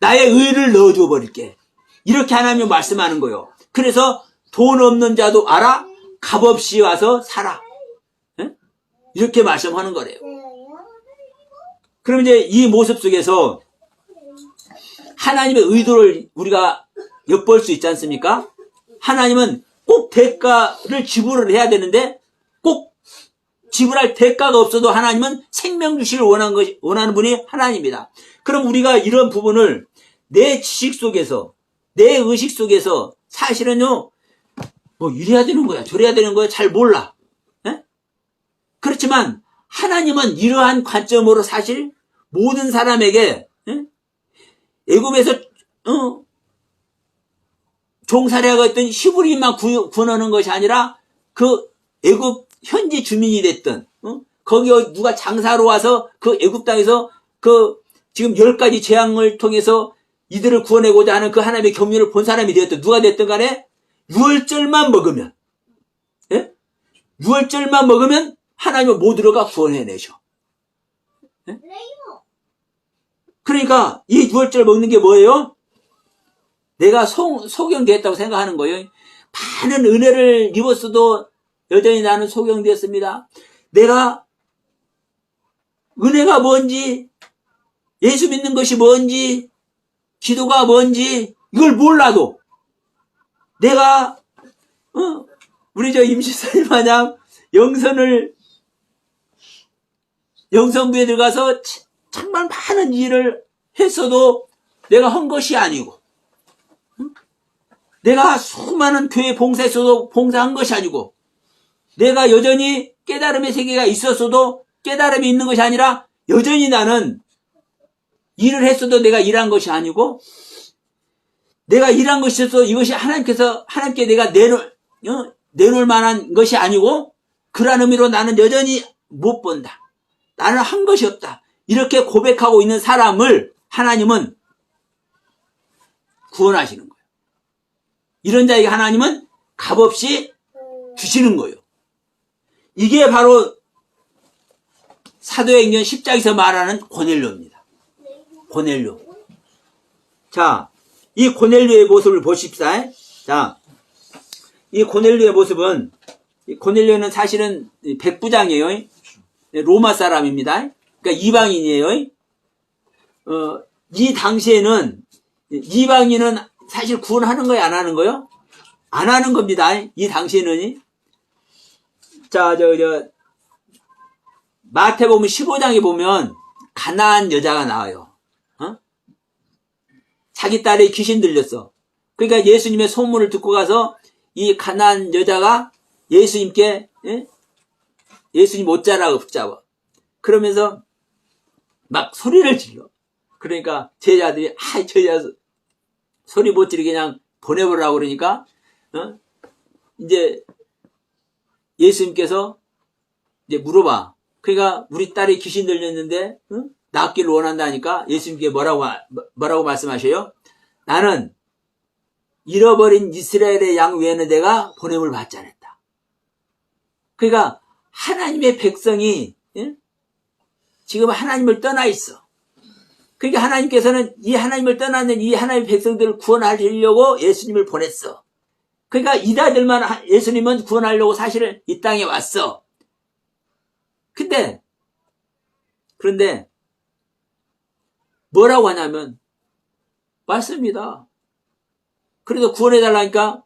나의 의를 넣어줘 버릴게. 이렇게 하나님은 말씀하는 거예요. 그래서 돈 없는 자도 알아. 값없이 와서 살아. 이렇게 말씀하는 거래요. 그럼 이제 이 모습 속에서 하나님의 의도를 우리가 엿볼 수 있지 않습니까? 하나님은 꼭 대가를 지불을 해야 되는데 꼭 지불할 대가가 없어도 하나님은 생명 주시를 원하는 분이 하나님입니다. 그럼 우리가 이런 부분을 내 지식 속에서 내 의식 속에서 사실은요 뭐 이래야 되는 거야 저래야 되는 거야 잘 몰라. 에? 그렇지만 하나님은 이러한 관점으로 사실 모든 사람에게 애굽에서 종살이하고 있던 히브리인만 구원하는 것이 아니라 그 애굽 현지 주민이 됐던 거기 누가 장사로 와서 그 애굽 땅에서 그 지금 10가지 재앙을 통해서 이들을 구원하고자 하는 그 하나님의 경륜을 본 사람이 되었던 누가 됐든 간에 유월절만 먹으면 예? 유월절만 먹으면 하나님은 모두가 구원해내셔. 예? 그러니까 이 유월절 먹는 게 뭐예요? 내가 소경되었다고 생각하는 거예요. 많은 은혜를 입었어도 여전히 나는 소경되었습니다. 내가 은혜가 뭔지 예수 믿는 것이 뭔지 기도가 뭔지 이걸 몰라도 내가 우리 저 임시사님 마냥 영선부에 들어가서 정말 많은 일을 했어도 내가 한 것이 아니고 내가 수많은 교회 봉사했어도 봉사한 것이 아니고 내가 여전히 깨달음의 세계가 있었어도 깨달음이 있는 것이 아니라 여전히 나는 일을 했어도 내가 일한 것이 아니고 내가 일한 것이 있어도 이것이 하나님께 내가 내놓을 만한 것이 아니고 그런 의미로 나는 여전히 못 본다. 나는 한 것이 없다. 이렇게 고백하고 있는 사람을 하나님은 구원하시는 거예요. 이런 자에게 하나님은 값없이 주시는 거예요. 이게 바로 사도행전 10장에서 말하는 고넬료입니다. 고넬료. 자, 이 고넬료의 모습을 보십시다. 자, 이 고넬료의 모습은, 이 고넬료는 사실은 백부장이에요. 로마 사람입니다. 그러니까 이방인이에요. 이 당시에는 이방인은 사실 구원하는 거예요, 안 하는 거요? 안 하는 겁니다. 이 당시에는. 자, 마태복음 15장에 보면 가나안 여자가 나와요. 자기 딸이 귀신 들렸어. 그러니까 예수님의 소문을 듣고 가서 이 가나안 여자가 예수님께, 예수님 옷자락을 붙잡아. 그러면서 막 소리를 질러. 그러니까 제자들이, 저 여자 소리 못 지르게 그냥 보내보라고 그러니까, 이제 예수님께서 이제 물어봐. 그러니까 우리 딸이 귀신 들렸는데, 낫기를 원한다니까 예수님께 뭐라고 말씀하셔요? 나는 잃어버린 이스라엘의 양 외에는 내가 보냄을 받지 않았다. 그러니까 하나님의 백성이 지금 하나님을 떠나 있어. 그러니까 하나님께서는 이 하나님을 떠나는 이 하나님의 백성들을 구원하려고 예수님을 보냈어. 그러니까 이다들만 예수님은 구원하려고 사실은 이 땅에 왔어. 그런데 뭐라고 하냐면 맞습니다. 그래도 구원해달라니까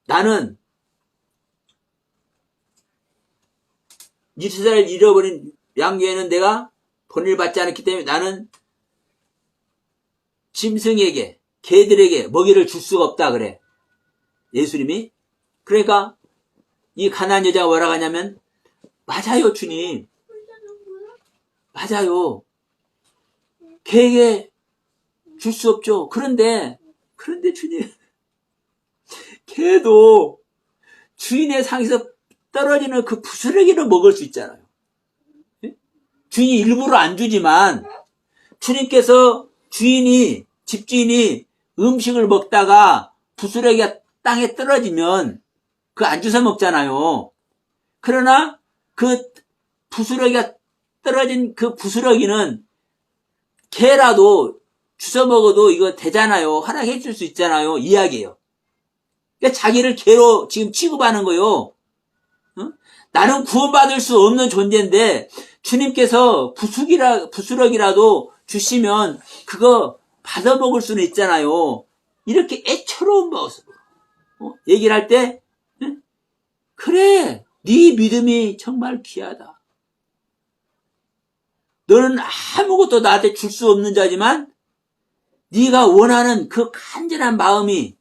나는 이스라엘 잃어버린 양 외에는 내가 본을 받지 않았기 때문에 나는 짐승에게 개들에게 먹이를 줄 수가 없다 그래 예수님이. 그러니까 이 가나안 여자가 뭐라고 하냐면 맞아요 주님, 맞아요, 개에게 줄 수 없죠. 그런데 주님, 개도 주인의 상에서 떨어지는 그 부스러기를 먹을 수 있잖아요. 주인이 일부러 안 주지만 주님께서 집주인이 음식을 먹다가 부스러기가 땅에 떨어지면 그 안 주워 먹잖아요. 그러나 그 부스러기가 떨어진 그 부스러기는 개라도 주워 먹어도 이거 되잖아요. 허락해 줄 수 있잖아요. 이야기예요. 그러니까 자기를 개로 지금 취급하는 거예요. 나는 구원받을 수 없는 존재인데 주님께서 부스러기라도 주시면 그거 받아 먹을 수는 있잖아요. 이렇게 애처로운 모습으로 얘기를 할 때 그래, 네 믿음이 정말 귀하다. 너는 아무것도 나한테 줄 수 없는 자지만 네가 원하는 그 간절한 마음이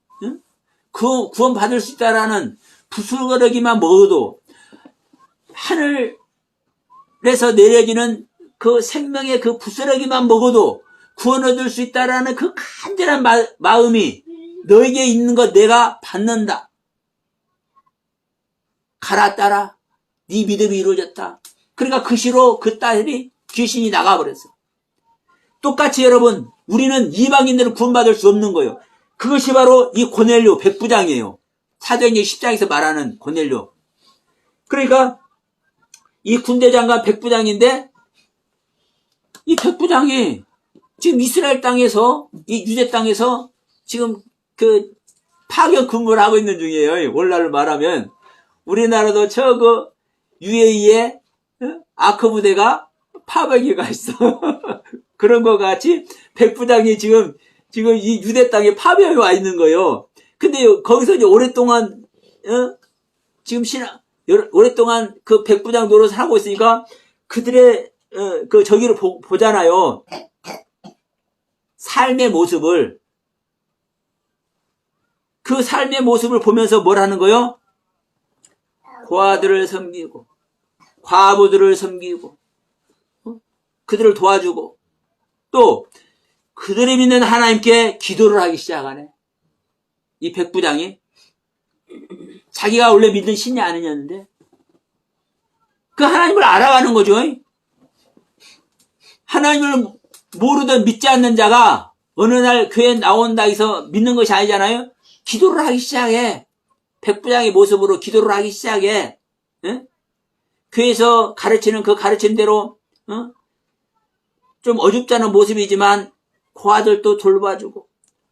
그 구원 받을 수 있다라는 부스러기만 먹어도 하늘에서 내려지는 그 생명의 그 부스러기만 먹어도 구원 얻을 수 있다라는 그 간절한 마음이 너에게 있는 것 내가 받는다. 가라 따라, 네 믿음이 이루어졌다. 그러니까 그 시로 그 딸이 귀신이 나가버렸어. 똑같이 여러분, 우리는 이방인들은 구원받을 수 없는 거예요. 그것이 바로 이 고넬료 백부장이에요. 사도행전 10장에서 말하는 고넬료. 그러니까 이 군대장관 백부장인데 이 백부장이 지금 이스라엘 땅에서, 이 유대 땅에서 지금 그 파견 근무를 하고 있는 중이에요. 오늘날로 말하면 우리나라도 그 UAE에 아크 부대가 파병이 가 있어. 그런 것 같이 백부장이 지금 이 유대 땅에 파병이 와 있는 거예요. 근데 거기서 이제 오랫동안 지금 오랫동안 그 백부장 노릇을 하고 있으니까 그들의 그 저기를 보잖아요. 삶의 모습을, 그 삶의 모습을 보면서 뭘 하는 거요? 고아들을 섬기고 과부들을 섬기고 그들을 도와주고 또 그들이 믿는 하나님께 기도를 하기 시작하네. 이 백부장이 자기가 원래 믿는 신이 아니었는데 그 하나님을 알아가는 거죠. 하나님을 모르던 믿지 않는 자가 어느 날 교회에 나온다 해서 믿는 것이 아니잖아요. 기도를 하기 시작해. 백부장의 모습으로 기도를 하기 시작해. 교회에서 가르치는 그 가르침대로 좀 어줍지 않은 모습이지만 고아들도 돌봐주고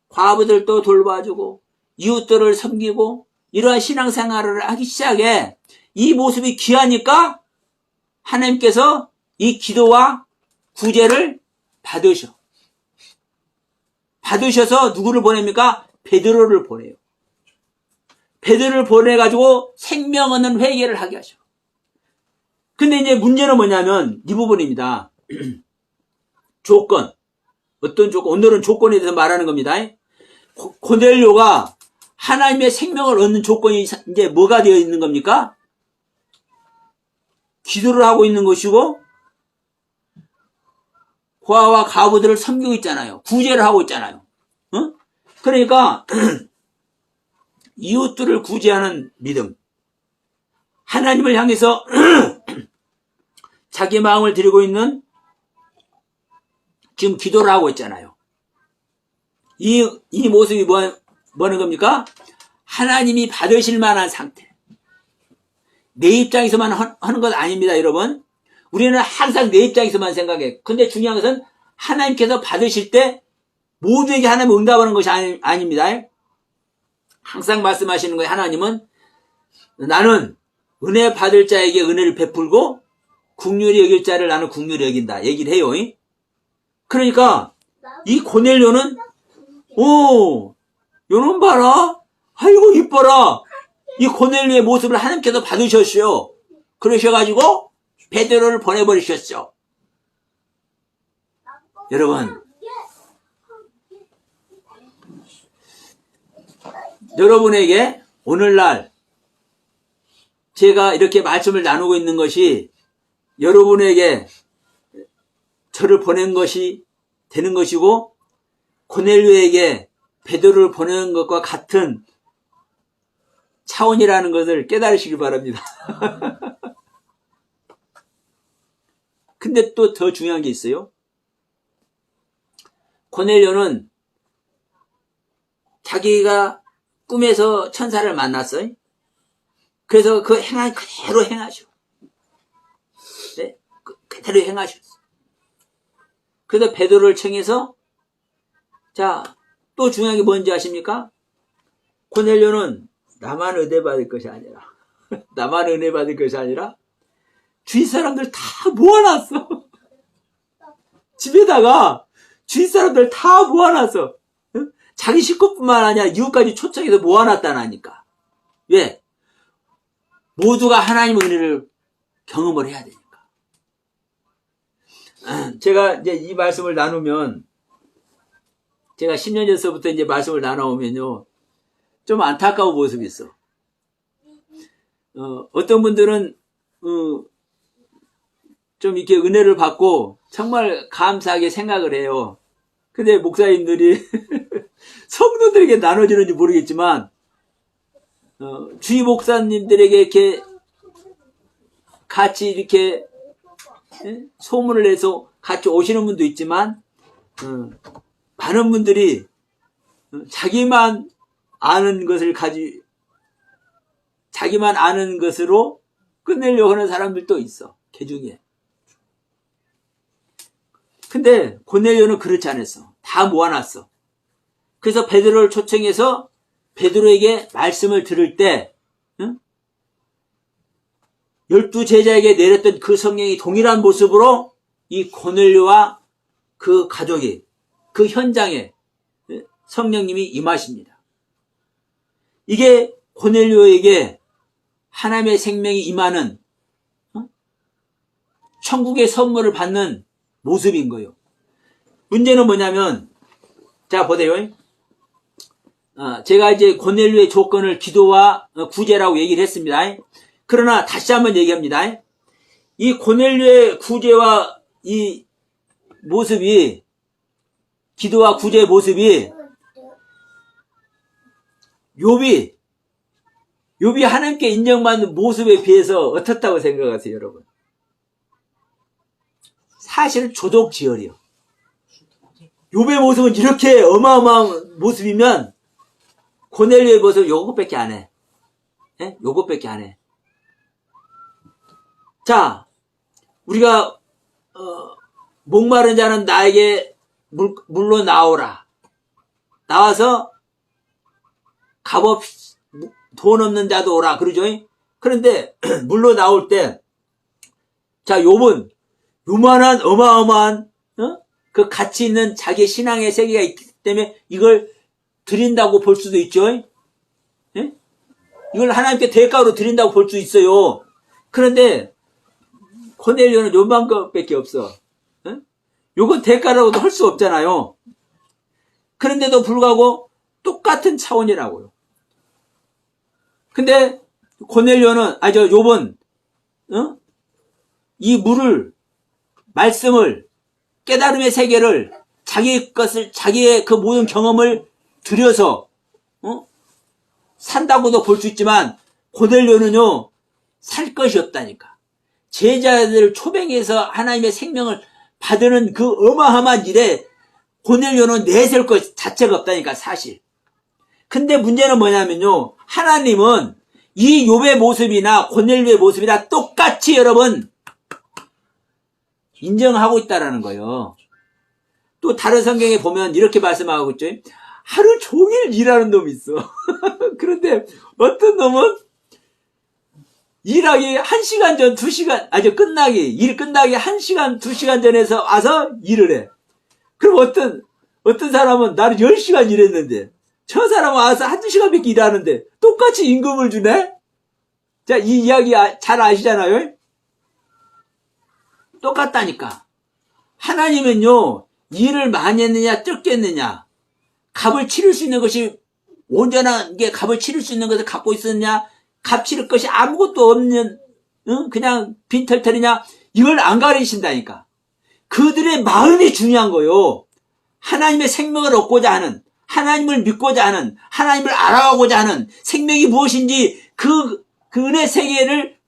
과부들도 돌봐주고 이웃들을 섬기고 이러한 신앙생활을 하기 시작해. 이 모습이 귀하니까 하나님께서 이 기도와 구제를 받으셔서 누구를 보냅니까? 베드로를 보내요. 베드로를 보내가지고 생명 얻는 회개를 하게 하셔. 근데 이제 문제는 뭐냐면 이 부분입니다. 조건. 어떤 조건? 오늘은 조건에 대해서 말하는 겁니다. 고넬료가 하나님의 생명을 얻는 조건이 이제 뭐가 되어 있는 겁니까? 기도를 하고 있는 것이고 고아와 과부들을 섬기고 있잖아요. 구제를 하고 있잖아요. 그러니까 이웃들을 구제하는 믿음, 하나님을 향해서 자기 마음을 드리고 있는 지금 기도를 하고 있잖아요. 이 모습이 뭐는 겁니까? 하나님이 받으실 만한 상태. 내 입장에서만 하는 것 아닙니다, 여러분. 우리는 항상 내 입장에서만 생각해. 근데 중요한 것은 하나님께서 받으실 때 모두에게 하나님이 응답하는 것이 아닙니다. 항상 말씀하시는 거예요. 하나님은 나는 은혜 받을 자에게 은혜를 베풀고 긍휼히 여길 자를 나는 긍휼히 여긴다. 얘기를 해요. 그러니까 이 고넬료는 요놈 봐라. 아이고 이뻐라. 이 고넬료의 모습을 하나님께서 받으셨어요. 그러셔가지고 베드로를 보내버리셨죠. 여러분, 여러분에게 오늘날 제가 이렇게 말씀을 나누고 있는 것이 여러분에게 저를 보낸 것이 되는 것이고 고넬료에게 베드로를 보내는 것과 같은 차원이라는 것을 깨달으시기 바랍니다. 근데 또 더 중요한 게 있어요. 고넬료는 자기가 꿈에서 천사를 만났어요. 그래서 그 행한 그대로 행하셔. 네? 그대로 행하셨어. 그래서 베드로를 청해서 자, 또 중요한 게 뭔지 아십니까? 고넬료는 나만 은혜 받을 것이 아니라 나만 은혜 받을 것이 아니라 주위 사람들 다 모아놨어. 집에다가 주위 사람들 다 모아놨어. 자기 식구뿐만 아니라 이웃까지 초청해서 모아놨다나니까. 왜? 모두가 하나님의 은혜를 경험을 해야 되니까. 제가 이제 이 말씀을 나누면, 제가 10년 전서부터 이제 말씀을 나눠오면요, 좀 안타까운 모습이 있어. 어떤 분들은, 좀 이렇게 은혜를 받고 정말 감사하게 생각을 해요. 근데 목사님들이 성도들에게 나눠주는지 모르겠지만 주위 목사님들에게 이렇게 같이 이렇게 소문을 내서 같이 오시는 분도 있지만 많은 분들이 자기만 아는 것으로 끝내려고 하는 사람들도 있어. 개 중에. 근데 고넬료는 그렇지 않았어. 다 모아놨어. 그래서 베드로를 초청해서 베드로에게 말씀을 들을 때 12 제자에게 내렸던 그 성령이 동일한 모습으로 이 고넬료와 그 가족이 그 현장에 성령님이 임하십니다. 이게 고넬료에게 하나님의 생명이 임하는 천국의 선물을 받는 모습인 거예요. 문제는 뭐냐면, 자, 보세요. 제가 이제 고넬료의 조건을 기도와 구제라고 얘기를 했습니다. 그러나 다시 한번 얘기합니다. 이 고넬료의 구제와 이 모습이, 기도와 구제의 모습이, 욥이 하나님께 인정받는 모습에 비해서 어떻다고 생각하세요, 여러분? 사실은 조독지혈이요. 욥의 모습은 이렇게 어마어마한 모습이면 고넬료의 모습은 요것밖에 안 해. 예? 요것밖에 안 해. 자, 우리가 목마른 자는 나에게 물로 나오라. 나와서 돈 없는 자도 오라 그러죠. 그런데 물로 나올 때 자, 욥은 요만한 어마어마한 그 가치 있는 자기 신앙의 세계가 있기 때문에 이걸 드린다고 볼 수도 있죠. 예? 이걸 하나님께 대가로 드린다고 볼 수 있어요. 그런데 고넬료는 요만 것밖에 없어. 예? 요건 대가라고도 할 수 없잖아요. 그런데도 불구하고 똑같은 차원이라고요. 근데 고넬료는 욥은 이 말씀을 깨달음의 세계를 자기의 그 모든 경험을 들여서 산다고도 볼 수 있지만 고넬료는요 살 것이 없다니까. 제자들 초뱅에서 하나님의 생명을 받는 그 어마어마한 일에 고넬료는 내세울 것 자체가 없다니까 사실. 근데 문제는 뭐냐면요 하나님은 이 욥의 모습이나 고넬료의 모습이나 똑같이 여러분 인정하고 있다라는 거예요. 또 다른 성경에 보면 이렇게 말씀하고 있죠. 하루 종일 일하는 놈이 있어. 그런데 어떤 놈은 일하기 1시간 전, 2시간, 일 끝나기 1시간, 2시간 전에서 와서 일을 해. 그럼 어떤 사람은 나는 10시간 일했는데, 저 사람은 와서 1-2시간밖에 일하는데, 똑같이 임금을 주네? 자, 이 이야기 잘 아시잖아요? 똑같다니까. 하나님은요, 일을 많이 했느냐, 적게 했느냐, 값을 치를 수 있는 것이, 온전한 게 값을 치를 수 있는 것을 갖고 있었느냐, 값 치를 것이 아무것도 없는, 그냥 빈털털이냐, 이걸 안 가리신다니까. 그들의 마음이 중요한 거요. 하나님의 생명을 얻고자 하는, 하나님을 믿고자 하는, 하나님을 알아가고자 하는 생명이 무엇인지 그 은혜 세계를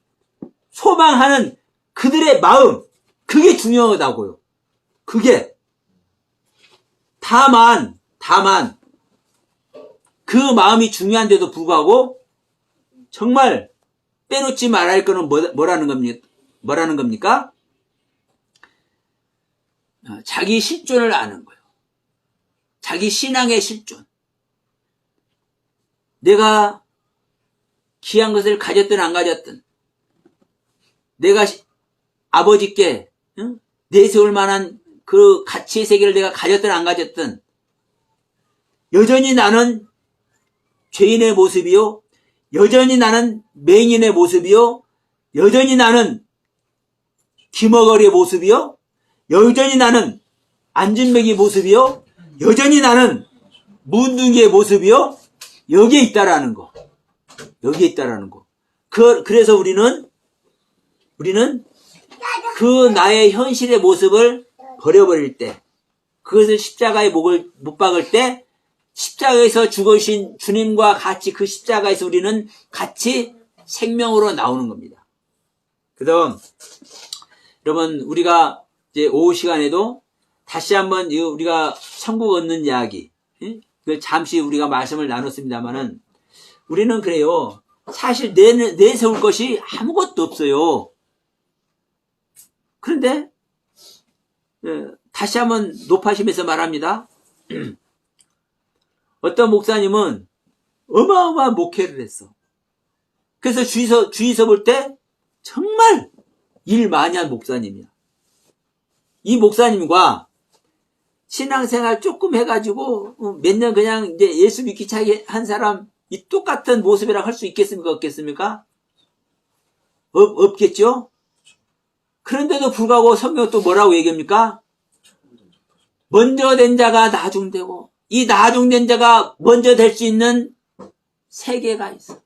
소망하는 그들의 마음, 그게 중요하다고요. 그게. 다만, 그 마음이 중요한데도 불구하고, 정말 빼놓지 말아야 할 거는 뭐라는 겁니까? 자기 실존을 아는 거예요. 자기 신앙의 실존. 내가 귀한 것을 가졌든 안 가졌든, 내가 아버지께 내세울 만한 그 가치의 세계를 내가 가졌든 안 가졌든, 여전히 나는 죄인의 모습이요, 여전히 나는 맹인의 모습이요, 여전히 나는 기머거리의 모습이요, 여전히 나는 안진뱅이 모습이요, 여전히 나는 문둥이의 모습이요, 여기에 있다라는 거. 여기에 있다라는 거. 그래서 우리는 그 나의 현실의 모습을 버려버릴 때, 그것을 십자가에 못 박을 때, 십자가에서 죽으신 주님과 같이 그 십자가에서 우리는 같이 생명으로 나오는 겁니다. 그래서 여러분 우리가 이제 오후 시간에도 다시 한번 우리가 천국 얻는 이야기, 잠시 우리가 말씀을 나눴습니다만은 우리는 그래요. 사실 내세울 것이 아무것도 없어요. 그런데 다시 한번 높아심에서 말합니다. 어떤 목사님은 어마어마한 목회를 했어. 그래서 주위에서 볼 때 정말 일 많이 한 목사님이야. 이 목사님과 신앙생활 조금 해가지고 몇 년 그냥 이제 예수 믿기 차이 한 사람 이 똑같은 모습이라 할 수 있겠습니까? 없겠습니까? 없겠죠? 그런데도 불구하고 성경은 또 뭐라고 얘기합니까? 먼저 된 자가 나중되고 이 나중된 자가 먼저 될 수 있는 세계가 있어.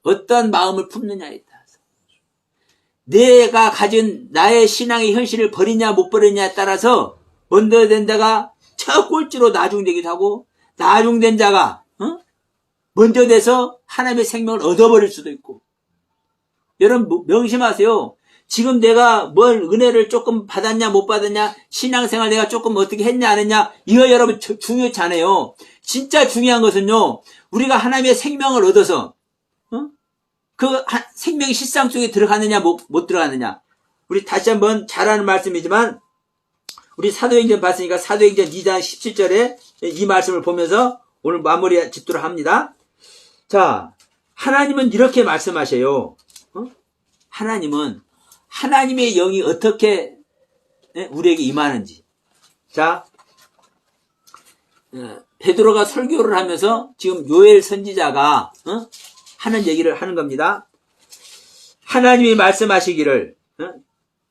어떤 마음을 품느냐에 따라서. 내가 가진 나의 신앙의 현실을 버리냐 못 버리냐에 따라서 먼저 된 자가 저 꼴찌로 나중되기도 하고 나중된 자가 먼저 돼서 하나님의 생명을 얻어버릴 수도 있고. 여러분 명심하세요. 지금 내가 뭘 은혜를 조금 받았냐 못 받았냐, 신앙생활 내가 조금 어떻게 했냐 안 했냐, 이거 여러분 중요치 않아요. 진짜 중요한 것은요, 우리가 하나님의 생명을 얻어서 그 생명의 실상 속에 들어가느냐 못 들어가느냐. 우리 다시 한번 잘하는 말씀이지만 우리 사도행전 봤으니까 사도행전 2장 17절에 이 말씀을 보면서 오늘 마무리 짓도록 합니다. 자, 하나님은 이렇게 말씀하셔요. 하나님은 하나님의 영이 어떻게 우리에게 임하는지. 자, 베드로가 설교를 하면서 지금 요엘 선지자가 하는 얘기를 하는 겁니다. 하나님이 말씀하시기를,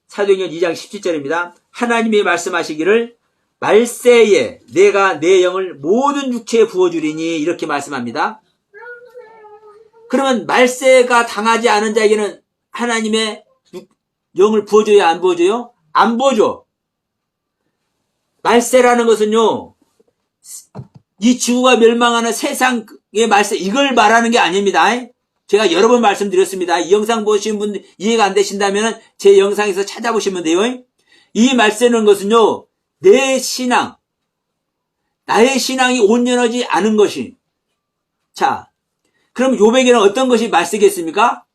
사도행전 2장 17절입니다. 하나님이 말씀하시기를 말세에 내가 내 영을 모든 육체에 부어주리니, 이렇게 말씀합니다. 그러면 말세가 당하지 않은 자에게는 하나님의 영을 부어줘야 안 부어줘요? 안 부어줘. 말세라는 것은요, 이 지구가 멸망하는 세상의 말세, 이걸 말하는 게 아닙니다. 제가 여러 번 말씀드렸습니다. 이 영상 보시는 분 이해가 안 되신다면 제 영상에서 찾아보시면 돼요. 이 말세는 것은요, 내 신앙, 나의 신앙이 온전하지 않은 것이. 자, 그럼 욥에게는 어떤 것이 말세겠습니까?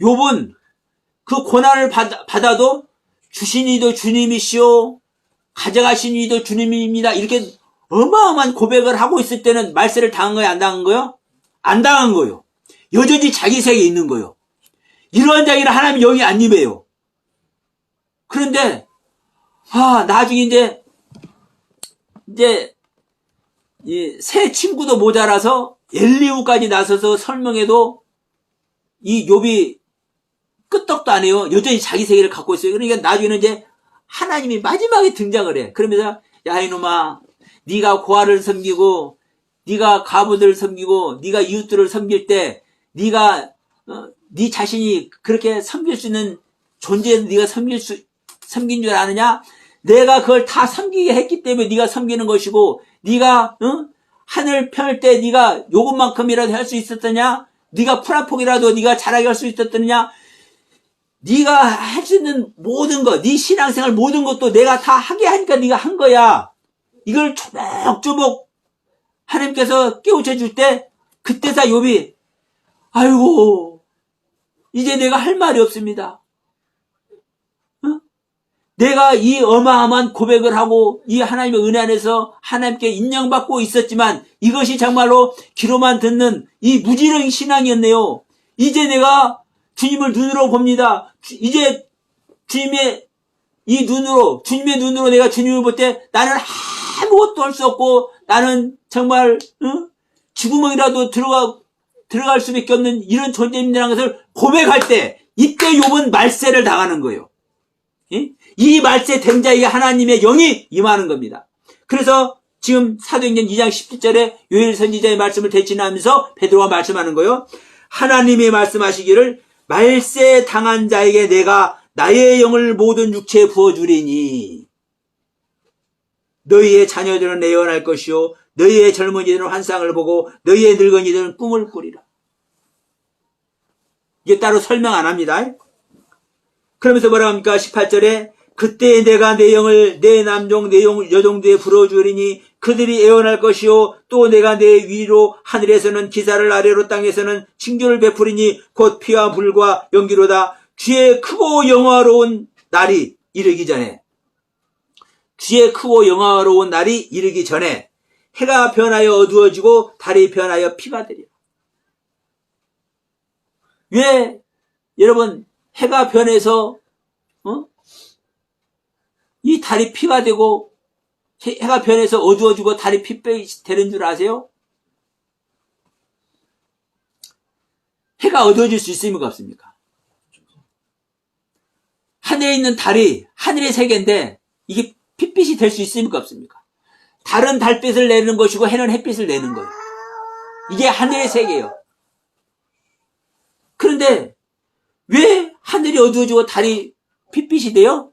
욥은 그 고난을 받아도 주신 이도 주님이시오, 가져가신 이도 주님입니다, 이렇게 어마어마한 고백을 하고 있을 때는 말세를 당한 거예요, 안 당한 거예요? 안 당한 거예요. 여전히 자기 세계에 있는 거예요. 이러한 자기는 하나님의 영이 안 임해요. 그런데 나중에 이제 이 새 친구도 모자라서 엘리후까지 나서서 설명해도 이 욥이 끄떡도 안 해요. 여전히 자기 세계를 갖고 있어요. 그러니까 나중에는 이제 하나님이 마지막에 등장을 해. 그러면서 야 이놈아, 네가 고아를 섬기고 네가 과부들을 섬기고 네가 이웃들을 섬길 때 네가 네 자신이 그렇게 섬길 수 있는 존재에서 네가 섬긴 줄 아느냐? 내가 그걸 다 섬기게 했기 때문에 네가 섬기는 것이고, 네가 하늘 펼 때 네가 요것만큼이라도 할 수 있었더냐? 네가 풀 한 폭이라도 네가 잘하게 할 수 있었더냐? 네가 할 수 있는 모든 것, 네 신앙생활 모든 것도 내가 다 하게 하니까 네가 한 거야. 이걸 조목조목 하나님께서 깨우쳐 줄 때, 그때서 욥이 아이고 이제 내가 할 말이 없습니다. 내가 이 어마어마한 고백을 하고 이 하나님의 은혜 안에서 하나님께 인정받고 있었지만 이것이 정말로 귀로만 듣는 이 무지렁이 신앙이었네요. 이제 내가 주님을 눈으로 봅니다. 이제 주님의 눈으로 내가 주님을 볼 때 나는 아무것도 할 수 없고 나는 정말 죽구멍이라도 들어갈 수밖에 없는 이런 존재입니다라는 것을 고백할 때, 이때 욥은 말세를 당하는 거예요. 이 말세 된 자에게 하나님의 영이 임하는 겁니다. 그래서 지금 사도행전 2장 17절에 요엘 선지자의 말씀을 대신하면서 베드로가 말씀하는 거예요. 하나님이 말씀하시기를 말세 당한 자에게 내가 나의 영을 모든 육체에 부어주리니 너희의 자녀들은 예언할 것이요 너희의 젊은이들은 환상을 보고 너희의 늙은이들은 꿈을 꾸리라. 이게 따로 설명 안 합니다. 그러면서 뭐라고 합니까? 18절에 그때 내가 내 영을 내 남종 내 여종들에 불어주리니 그들이 예언할 것이요 또 내가 내 위로 하늘에서는 기사를 아래로 땅에서는 징조를 베푸리니 곧 피와 불과 연기로다. 주의 크고 영화로운 날이 이르기 전에, 주의 크고 영화로운 날이 이르기 전에 해가 변하여 어두워지고 달이 변하여 피가 되리라. 왜 여러분 해가 변해서 이 달이 피가 되고 해가 변해서 어두워지고 달이 피백이 되는 줄 아세요? 해가 어두워질 수 있습니까 없습니까? 하늘에 있는 달이 하늘의 세계인데 이게 핏빛이 될 수 있습니까 없습니까? 달은 달빛을 내는 것이고 해는 햇빛을 내는 거예요. 이게 하늘의 세계예요. 그런데 왜 하늘이 어두워지고 달이 핏빛이 돼요?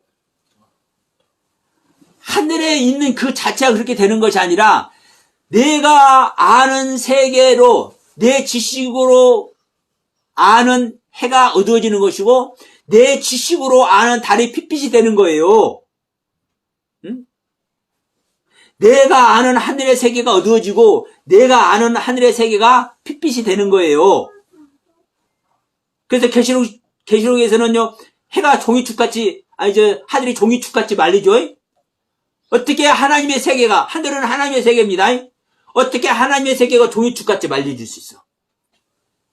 하늘에 있는 그 자체가 그렇게 되는 것이 아니라 내가 아는 세계로 내 지식으로 아는 해가 어두워지는 것이고 내 지식으로 아는 달이 핏빛이 되는 거예요. 응? 내가 아는 하늘의 세계가 어두워지고 내가 아는 하늘의 세계가 핏빛이 되는 거예요. 그래서 계시록에서는요 해가 종이축같이 하늘이 종이축같이 말리죠. 어떻게 하나님의 세계가, 하늘은 하나님의 세계입니다. 어떻게 하나님의 세계가 종이축같이 말려질 수 있어?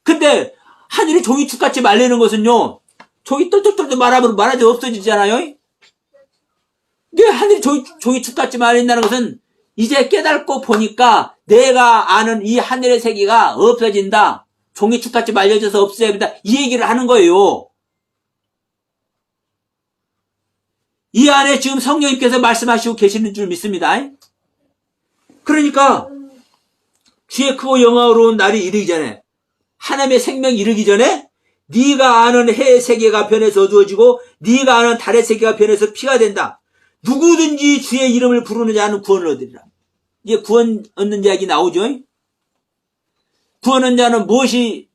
근데 하늘이 종이축같이 말리는 것은요, 종이 똘똘똘똘 말아지 없어지잖아요. 이게 하늘이 종이축같이 말린다는 것은 이제 깨닫고 보니까 내가 아는 이 하늘의 세계가 없어진다. 종이축같이 말려져서 없어야 된다. 이 얘기를 하는 거예요. 이 안에 지금 성령님께서 말씀하시고 계시는 줄 믿습니다. 그러니까 주의 크고 영화로운 날이 이르기 전에, 하나님의 생명이 이르기 전에 네가 아는 해의 세계가 변해서 어두워지고 네가 아는 달의 세계가 변해서 피가 된다. 누구든지 주의 이름을 부르는 자는 구원을 얻으리라. 이제 구원 얻는 이야기 나오죠. 구원 얻는 자는 무엇이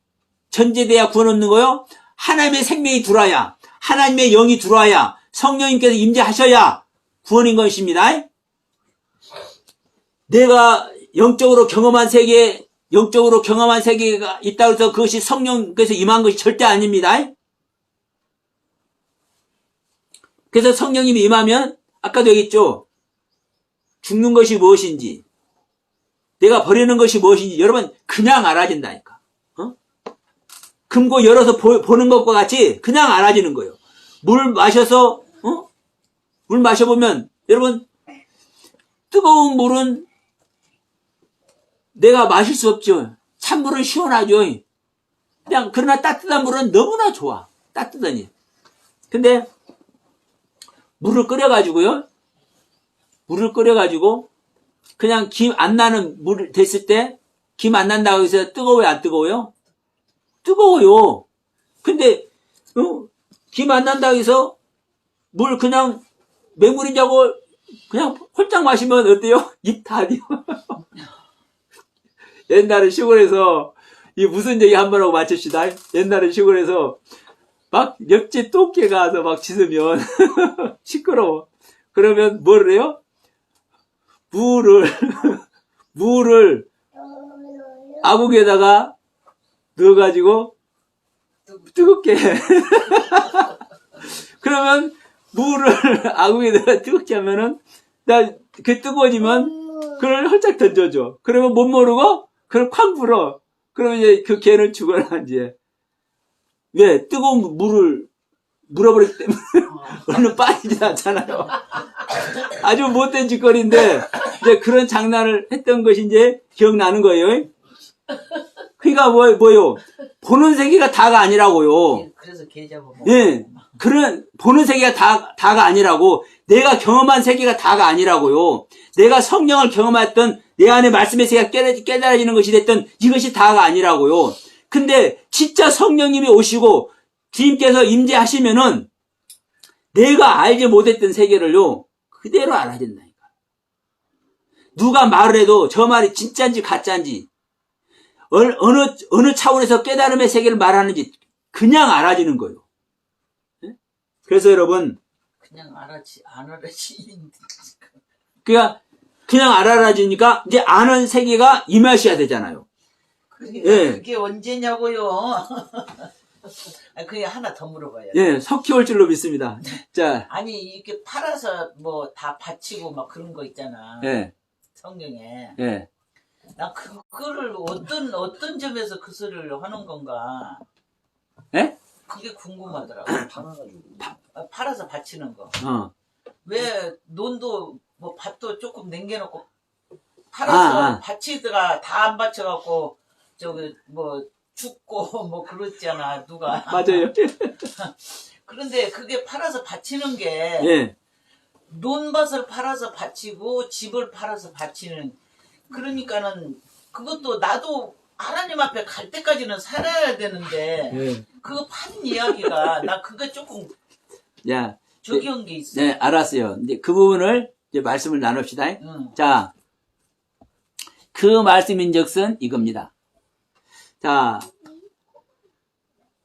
전제돼야 구원 얻는 거요? 하나님의 생명이 들어와야, 하나님의 영이 들어와야, 성령님께서 임재하셔야 구원인 것입니다. 내가 영적으로 경험한 세계가 있다고 해서 그것이 성령께서 임한 것이 절대 아닙니다. 그래서 성령님이 임하면 아까도 얘기했죠. 죽는 것이 무엇인지, 내가 버리는 것이 무엇인지 여러분 그냥 알아진다니까. 금고 열어서 보는 것과 같이 그냥 알아지는 거예요. 물 마셔서 물 마셔보면 여러분 뜨거운 물은 내가 마실 수 없죠. 찬물은 시원하죠. 그냥 그러나 따뜻한 물은 너무나 좋아. 따뜻하니. 근데 물을 끓여가지고요. 물을 끓여가지고 그냥 김 안 나는 물 됐을 때 김 안 난다고 해서 뜨거워요, 안 뜨거워요? 뜨거워요. 근데 김 안 난다고 해서 물 그냥 맹물이냐고 그냥 홀짝 마시면 어때요? 입 다리요. 옛날에 시골에서 이 무슨 얘기 한번 하고 마칩시다. 옛날에 시골에서 막 옆집 똥개 가서 막 짖으면 시끄러워. 그러면 뭐를 해요? 물을 아궁에다가 넣어가지고 뜨겁게 해. 그러면 물을 아궁에다가 뜨겁게 하면은 그 뜨거워지면 그걸 헐짝 던져줘. 그러면 못 모르고 그걸 쾅 불어. 그러면 이제 그 개는 죽어나 이제. 왜? 뜨거운 물을 물어버리기 때문에 얼른 빠지지 않잖아요. 아주 못된 짓거리인데 이제 그런 장난을 했던 것이 이제 기억나는 거예요. 그러니까 뭐요? 보는 세계가 다가 아니라고요. 그래서 계좌번호. 예. 그런 보는 세계가 다가 아니라고, 내가 경험한 세계가 다가 아니라고요. 내가 성령을 경험했던 내 안에 말씀의 세계가 깨달아지는 것이 됐던 이것이 다가 아니라고요. 근데 진짜 성령님이 오시고 주님께서 임재하시면은 내가 알지 못했던 세계를요 그대로 알아진다니까. 누가 말을 해도 저 말이 진짜인지 가짜인지, 어느 차원에서 깨달음의 세계를 말하는지 그냥 알아지는 거예요. 그래서 여러분 그냥 알아지. 그냥 알아지니까 이제 아는 세계가 임하셔야 되잖아요. 그게 언제냐고요. 그게 하나 더 물어봐요. 예, 석희 올 줄로 믿습니다. 자, 아니 이렇게 팔아서 뭐 다 바치고 막 그런 거 있잖아. 예, 성경에. 예. 나 그거를 어떤 점에서 그 소리를 하는 건가? 예? 그게 궁금하더라고. 팔아서 바치는 거. 왜 논도 뭐 밭도 조금 남겨놓고 팔아서 바치다가 다 안 바쳐갖고 저기 뭐 죽고 뭐 그랬잖아 누가. 맞아요. 그런데 그게 팔아서 바치는 게 예. 논밭을 팔아서 바치고 집을 팔아서 바치는, 그러니까는 그것도 나도 하나님 앞에 갈 때까지는 살아야 되는데 예. 그거 파는 이야기가 나 그거 조금 야, 저기 한 게 있어. 네, 알았어요. 이제 그 부분을 이제 말씀을 나눕시다. 응. 자, 그 말씀인즉슨 이겁니다. 자,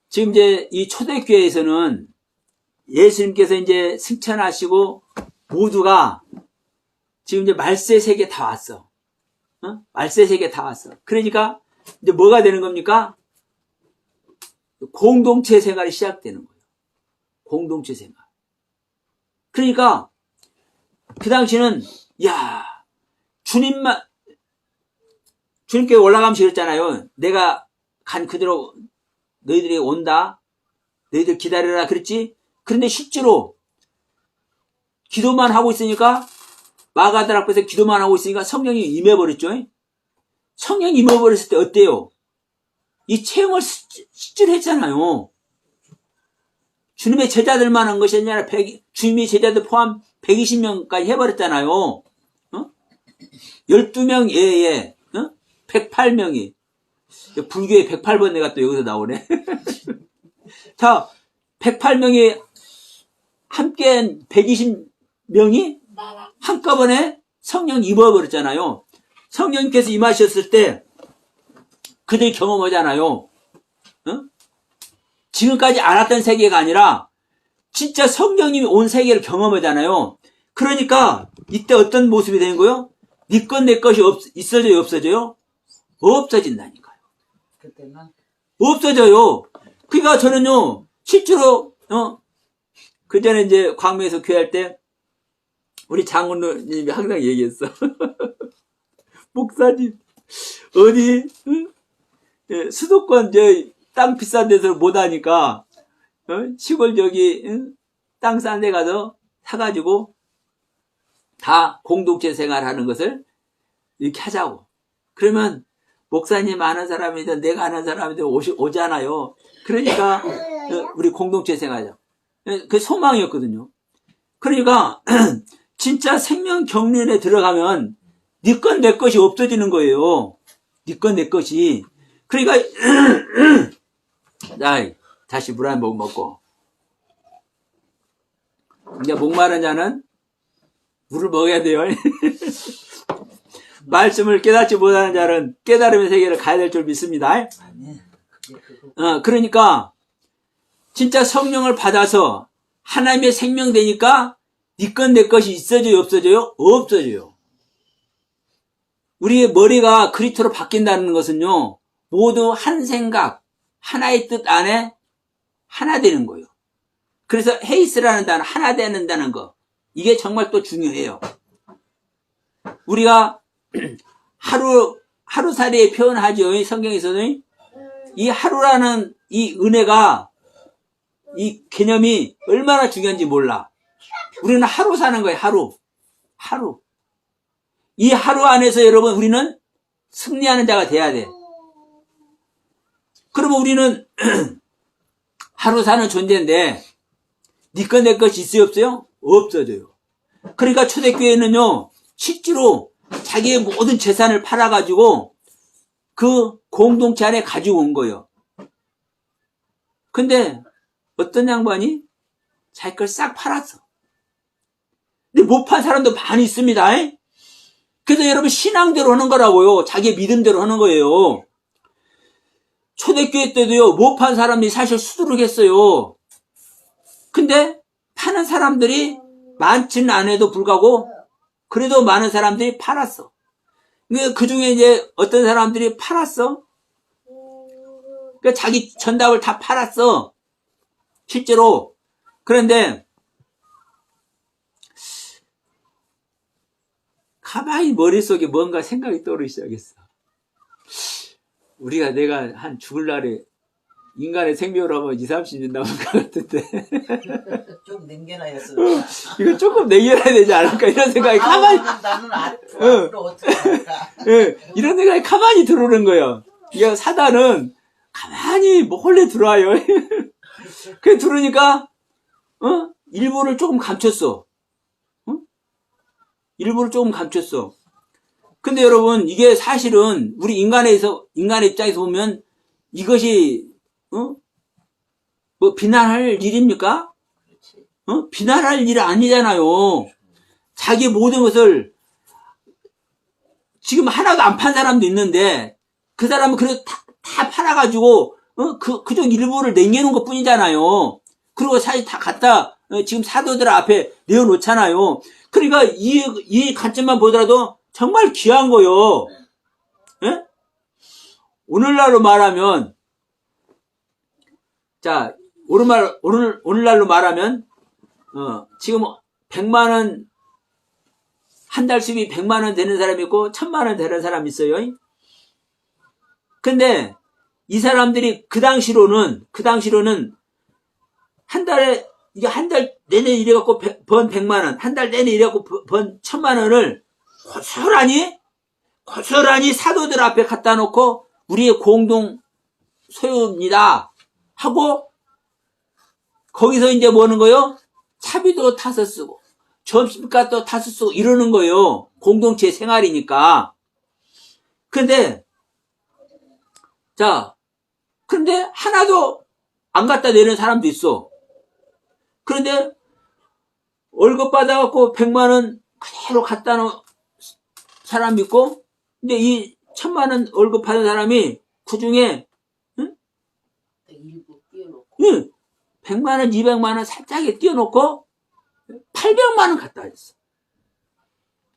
지금 이제 이 초대교회에서는 예수님께서 이제 승천하시고 모두가 지금 이제 말세 세계 다 왔어. 말세 세계 다 왔어. 그러니까 이제 뭐가 되는 겁니까? 공동체 생활이 시작되는 거예요. 공동체 생활. 그러니까 그 당시는 주님께 올라가면서 그랬잖아요. 내가 간 그대로 너희들이 온다. 너희들 기다려라 그랬지. 그런데 실제로 기도만 하고 있으니까 마가들 앞에서 기도만 하고 있으니까 성령이 임해버렸죠. 성령이 임해버렸을 때 어때요? 이 체험을 실제로 했잖아요. 주님의 제자들만 한 것이 아니라 주님의 제자들 포함 120명까지 해버렸잖아요. 12명 예에 108명이 불교의 108번뇌가 또 여기서 나오네. 자, 108명이 함께 120명이 한꺼번에 성령 입어버렸잖아요. 성령님께서 임하셨을 때 그들이 경험하잖아요. 지금까지 알았던 세계가 아니라 진짜 성령님이 온 세계를 경험하잖아요. 그러니까 이때 어떤 모습이 되는 거예요? 네 것 내 것이 있어져요, 없어져요? 없어진다니까요. 그때는 없어져요. 그러니까 저는요, 실제로 그 전에 이제 광명에서 교회할 때 우리 장로님이 항상 얘기했어. 목사님 어디 수도권 땅 비싼 데서 못 하니까 시골 땅 싼 데 가서 사가지고 다 공동체 생활하는 것을 이렇게 하자고. 그러면 목사님 아는 사람이든 내가 아는 사람이든 오잖아요. 그러니까 우리 공동체 생활하자. 그 소망이었거든요. 그러니까 진짜 생명 경륜에 들어가면 네 것 내 것이 없어지는 거예요. 네 것 내 것이. 그러니까 다시 물 한 모금 먹고. 이제 목마른 자는 물을 먹어야 돼요. 말씀을 깨닫지 못하는 자는 깨달음의 세계를 가야 될 줄 믿습니다. 아니, 그게 그거. 그러니까 진짜 성령을 받아서 하나님의 생명 되니까 네 것 내 것이 있어져요, 없어져요? 없어져요. 우리의 머리가 그리스도로 바뀐다는 것은요, 모두 한 생각, 하나의 뜻 안에 하나 되는 거예요. 그래서 헤이스라는 단어, 하나 되는다는 거, 이게 정말 또 중요해요. 우리가 하루살이에 표현하죠. 성경에서는 이 하루라는 이 은혜가, 이 개념이 얼마나 중요한지 몰라. 우리는 하루 사는 거예요. 하루. 이 하루 안에서 여러분 우리는 승리하는 자가 돼야 돼. 그러면 우리는 하루 사는 존재인데 네 것 내 것이 있어요, 없어요? 없어져요. 그러니까 초대교회는요, 실제로 자기의 모든 재산을 팔아가지고 그 공동체 안에 가지고 온 거예요. 근데 어떤 양반이 자기 걸 싹 팔았어. 근데 못 판 사람도 많이 있습니다. 그래서 여러분 신앙대로 하는 거라고요. 자기의 믿음대로 하는 거예요. 초대교회 때도요, 못 판 사람이 사실 수두룩했어요. 근데 파는 사람들이 많지는 않아도 불구하고 그래도 많은 사람들이 팔았어. 그 중에 이제 어떤 사람들이 팔았어. 그러니까 자기 전답을 다 팔았어. 실제로. 그런데 가만히 머릿속에 뭔가 생각이 떠오르기 시작했어. 내가 한 죽을 날에 인간의 생명을 하면 20-30년 남을 것 같은데. 좀 남겨놔야지. 이거 조금 내겨놔야 되지 않을까 이런 생각이 가만히. 나는 앞으로 어떻게 할까. 이런 생각이 가만히 들어오는 거예요. 이게 사단은 가만히 몰래 들어와요. 그래 들으니까 일부를 조금 감췄어. 일부를 조금 감췄어. 근데 여러분 이게 사실은 우리 인간의 입장에서 보면 이것이 뭐 비난할 일입니까? 비난할 일이 아니잖아요. 자기 모든 것을 지금 하나도 안 판 사람도 있는데 그 사람은 그래도 다 팔아가지고 그중 일부를 남겨놓은 것 뿐이잖아요. 그리고 사실 다 갖다 지금 사도들 앞에 내어놓잖아요. 그러니까 이 관점만 보더라도 정말 귀한 거요. 예? 오늘날로 말하면, 자, 오늘날로 말하면, 지금 100만원, 한 달 수입이 100만원 되는 사람이 있고, 1000만원 되는 사람이 있어요. 근데, 이 사람들이 그 당시로는 한 달에 이게 한 달 내내 이래갖고 번 100만 원, 한 달 내내 이래갖고 번 1000만 원을 고스란히 사도들 앞에 갖다 놓고 우리의 공동 소유입니다 하고 거기서 이제 뭐 하는 거요? 차비도 타서 쓰고 점심값도 타서 쓰고 이러는 거예요. 공동체 생활이니까. 근데 하나도 안 갖다 내는 사람도 있어. 그런데 월급 받아갖고 100만 원 그대로 갖다 놓은 사람 있고, 근데 이 1000만 원 월급 받은 사람이 그 중에 일부 끼워놓고 100만 원, 200만 원 살짝에 띄워놓고 800만 원 갖다 줬어.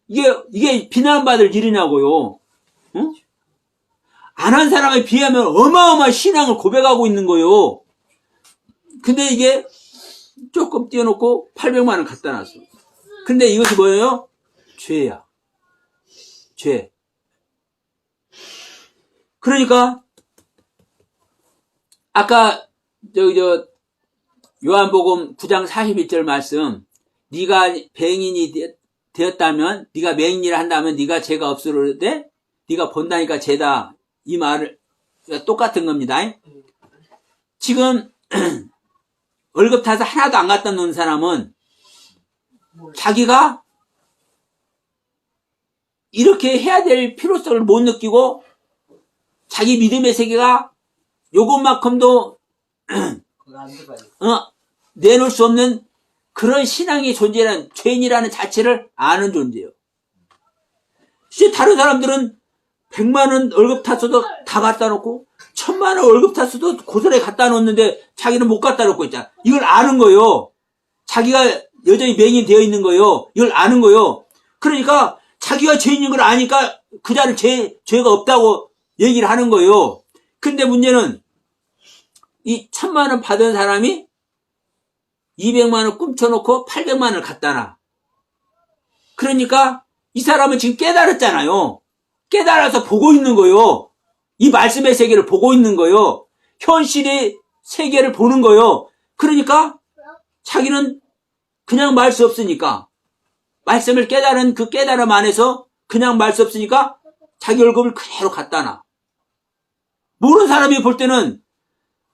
이게 비난받을 일이냐고요. 응? 안 한 사람에 비하면 어마어마한 신앙을 고백하고 있는 거예요. 근데 이게 조금 띄워놓고 800만 원 갖다 놨어. 근데 이것이 뭐예요? 죄야. 죄. 그러니까 아까 요한복음 9장 41절 말씀, 네가 맹인이 되었다면, 네가 맹인이라 한다면 네가 죄가 없으려되 네가 본다니까 죄다. 이 말을 똑같은 겁니다. 지금 월급 타서 하나도 안 갖다 놓은 사람은 자기가 이렇게 해야 될 필요성을 못 느끼고 자기 믿음의 세계가 요것만큼도 내놓을 수 없는 그런 신앙의 존재라는, 죄인이라는 자체를 아는 존재예요. 다른 사람들은 100만 원 월급 탔어도 다 갖다 놓고 1000만 원 월급 탔어도 고스란히 갖다 놓는데 자기는 못 갖다 놓고 있잖아. 이걸 아는 거예요. 자기가 여전히 맹인이 되어 있는 거예요. 이걸 아는 거예요. 그러니까 자기가 죄인인 걸 아니까 그 자는 죄가 없다고 얘기를 하는 거예요. 근데 문제는 이 1000만 원 받은 사람이 200만 원 꿈쳐놓고 800만 원을 갖다 놔. 그러니까 이 사람은 지금 깨달았잖아요. 깨달아서 보고 있는 거예요. 이 말씀의 세계를 보고 있는 거예요. 현실의 세계를 보는 거예요. 그러니까 자기는 그냥 말 수 없으니까, 말씀을 깨달은 그 깨달음 안에서 그냥 말 수 없으니까 자기 월급을 그대로 갖다 놔. 모르는 사람이 볼 때는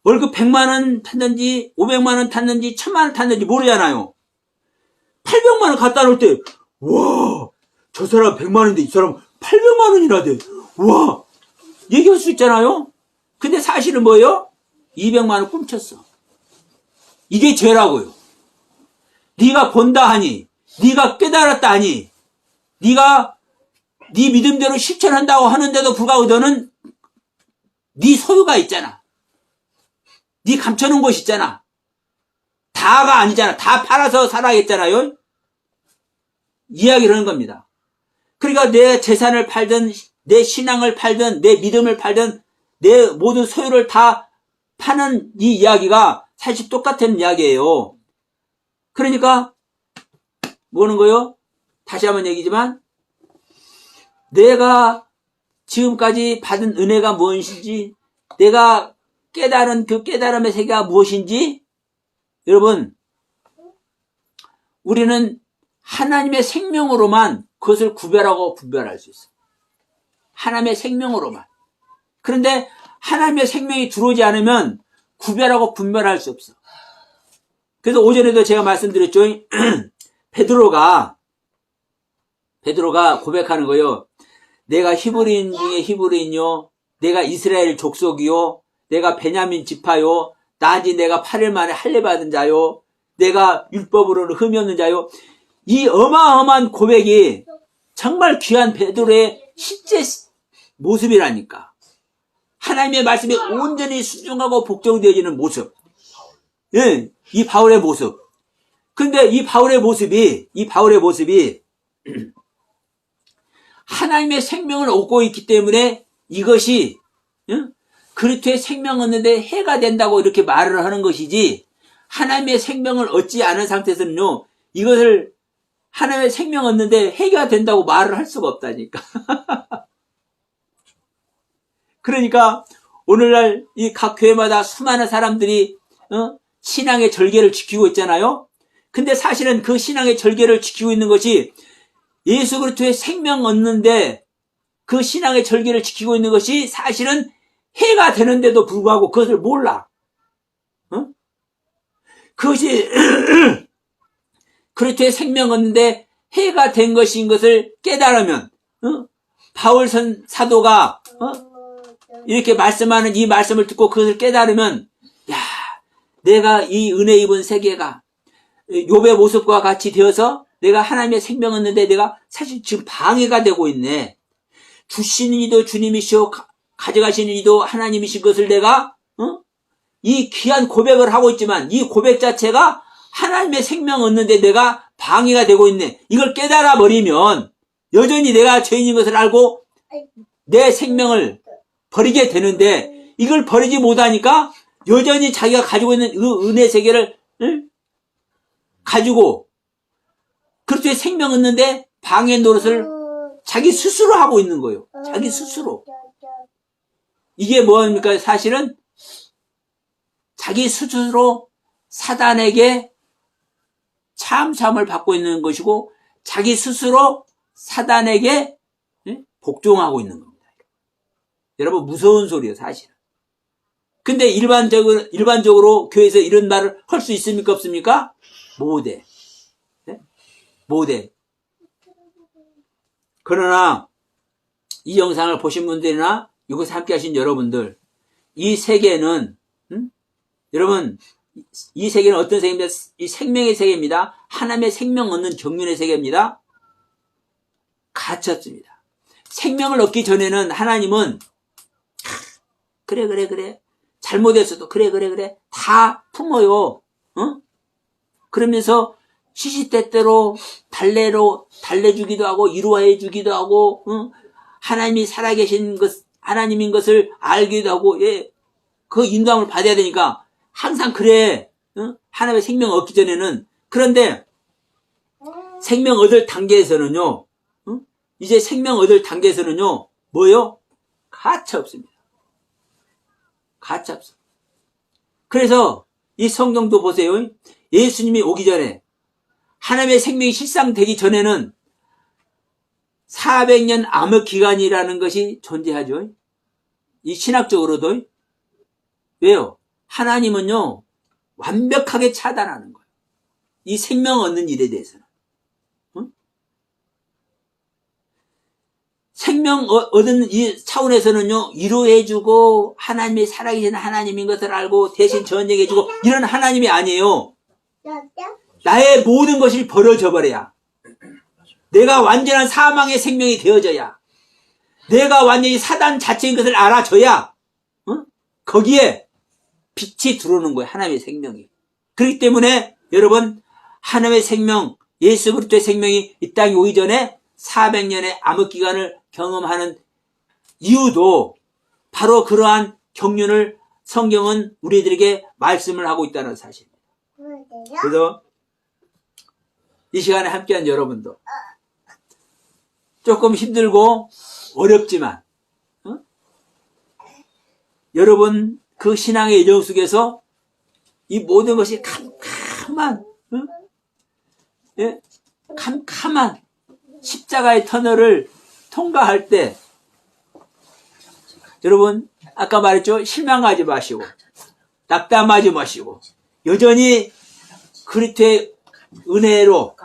월급 100만 원 탔는지 500만 원 탔는지 1000만 원 탔는지 모르잖아요. 800만 원 갖다 놓을 때 와, 저 사람 100만 원인데 이 사람 800만 원이나 돼. 와, 얘기할 수 있잖아요. 근데 사실은 뭐예요? 200만 원 꿈쳤어. 이게 죄라고요. 네가 본다 하니, 네가 깨달았다 하니, 네가 네 믿음대로 실천한다고 하는데도 불구하고 너는 네 소유가 있잖아. 네 감춰놓은 곳이 있잖아. 다가 아니잖아. 다 팔아서 살아야겠잖아요. 이야기를 하는 겁니다. 그러니까 내 재산을 팔든 내 신앙을 팔든 내 믿음을 팔든 내 모든 소유를 다 파는 이 이야기가 사실 똑같은 이야기예요. 그러니까 뭐는 거요? 다시 한번 얘기지만 내가 지금까지 받은 은혜가 무엇인지, 내가 깨달은 그 깨달음의 세계가 무엇인지, 여러분, 우리는 하나님의 생명으로만 그것을 구별하고 분별할 수 있어요. 하나님의 생명으로만. 그런데 하나님의 생명이 들어오지 않으면 구별하고 분별할 수 없어. 그래서 오전에도 제가 말씀드렸죠. 베드로가 고백하는 거예요. 내가 히브리인 중에 히브리인요, 내가 이스라엘 족속이요, 내가 베냐민 지파요, 나지 내가 8일 만에 할례 받은 자요, 내가 율법으로는 흠이 없는 자요. 이 어마어마한 고백이 정말 귀한 베드로의 실제 모습이라니까. 하나님의 말씀에 온전히 순종하고 복종되어지는 모습. 예, 이 바울의 모습. 근데 이 바울의 모습이 하나님의 생명을 얻고 있기 때문에 이것이 그리스도의 생명 얻는데 해가 된다고 이렇게 말을 하는 것이지, 하나님의 생명을 얻지 않은 상태에서는요, 이것을 하나님의 생명 얻는데 해가 된다고 말을 할 수가 없다니까. 그러니까 오늘날 이 각 교회마다 수많은 사람들이 신앙의 절개를 지키고 있잖아요. 근데 사실은 그 신앙의 절개를 지키고 있는 것이 예수 그리스도의 생명 얻는데 그 신앙의 절개를 지키고 있는 것이 사실은 해가 되는데도 불구하고 그것을 몰라. 그것이 그리스도의 생명 얻는데 해가 된 것인 것을 깨달으면 바울 사도가 이렇게 말씀하는 이 말씀을 듣고 그것을 깨달으면 야, 내가 이 은혜 입은 세계가 욥의 모습과 같이 되어서 내가 하나님의 생명 얻는데 내가 사실 지금 방해가 되고 있네. 주시는 이도 주님이시오 가져가시는 이도 하나님이신 것을 내가 이 귀한 고백을 하고 있지만 이 고백 자체가 하나님의 생명 얻는데 내가 방해가 되고 있네. 이걸 깨달아 버리면 여전히 내가 죄인인 것을 알고 내 생명을 버리게 되는데 이걸 버리지 못하니까 여전히 자기가 가지고 있는 그 은혜 세계를 가지고 그리스도의 생명 얻는데 방해 노릇을 자기 스스로 하고 있는 거예요. 자기 스스로. 이게 뭐입니까? 사실은 자기 스스로 사단에게 참삼을 받고 있는 것이고 자기 스스로 사단에게 복종하고 있는 겁니다. 여러분 무서운 소리예요, 사실은. 근데 일반적으로 교회에서 이런 말을 할 수 있습니까, 없습니까? 못해. 못해. 그러나 이 영상을 보신 분들이나 이곳에 함께 하신 여러분들, 이 세계는 여러분 이 세계는 어떤 세계입니까? 이 생명의 세계입니다. 하나님의 생명 얻는 경륜의 세계입니다. 갇혔습니다. 생명을 얻기 전에는 하나님은 그래 잘못했어도 그래 다 품어요. 그러면서 시시때때로 달래주기도 하고 위로해 주기도 하고 하나님이 살아계신 것 하나님인 것을 알기도 하고 그 인도함을 받아야 되니까 항상 그래. 하나님의 생명 얻기 전에는. 그런데 생명 얻을 단계에서는요. 이제 생명 얻을 단계에서는요. 뭐예요? 가차 없습니다. 가차 없어. 그래서 이 성경도 보세요. 예수님이 오기 전에 하나님의 생명이 실상되기 전에는 400년 암흑기간이라는 것이 존재하죠. 이 신학적으로도. 왜요? 하나님은요, 완벽하게 차단하는 거예요. 이 생명 얻는 일에 대해서는. 생명 얻은 이 차원에서는요, 위로해주고, 하나님이 살아계신 하나님인 것을 알고, 대신 전쟁해주고, 이런 하나님이 아니에요. 나의 모든 것이 버려져 버려야. 내가 완전한 사망의 생명이 되어져야. 내가 완전히 사단 자체인 것을 알아줘야. 거기에 빛이 들어오는 거예요. 하나님의 생명이. 그렇기 때문에 여러분 하나님의 생명, 예수 그리스도의 생명이 이 땅에 오기 전에 400년의 암흑기간을 경험하는 이유도 바로 그러한 경륜을 성경은 우리들에게 말씀을 하고 있다는 사실입니다. 그래서 이 시간에 함께한 여러분도 조금 힘들고 어렵지만 여러분 그 신앙의 여정 속에서 이 모든 것이 캄캄한 십자가의 터널을 통과할 때 여러분 아까 말했죠. 실망하지 마시고 낙담하지 마시고 여전히 그리스도의 은혜로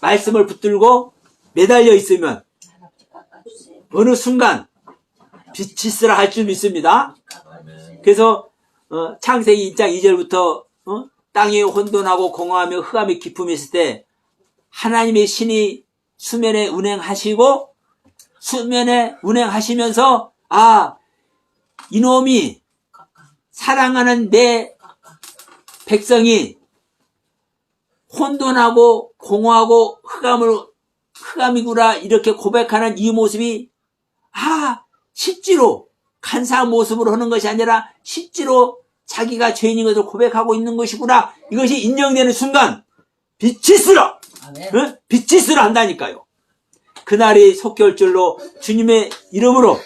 말씀을 붙들고 매달려 있으면 어느 순간 빛이 있으라 할 줄 믿습니다. 그래서 창세기 1장 2절부터 땅이 혼돈하고 공허하며 흑암의 기품이 있을 때 하나님의 신이 수면에 운행하시고 수면에 운행하시면서 이놈이 사랑하는 내 백성이 혼돈하고 공허하고 흑암이구나 이렇게 고백하는 이 모습이 실제로 간사한 모습으로 하는 것이 아니라 실제로 자기가 죄인인 것을 고백하고 있는 것이구나. 이것이 인정되는 순간 빛이 쓰라. 빛이 쓰라 한다니까요. 그날이 속히 올 줄로 주님의 이름으로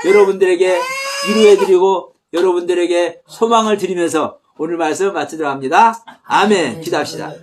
여러분들에게 위로해드리고 여러분들에게 소망을 드리면서 오늘 말씀 마치도록 합니다. 아멘. 기도합시다.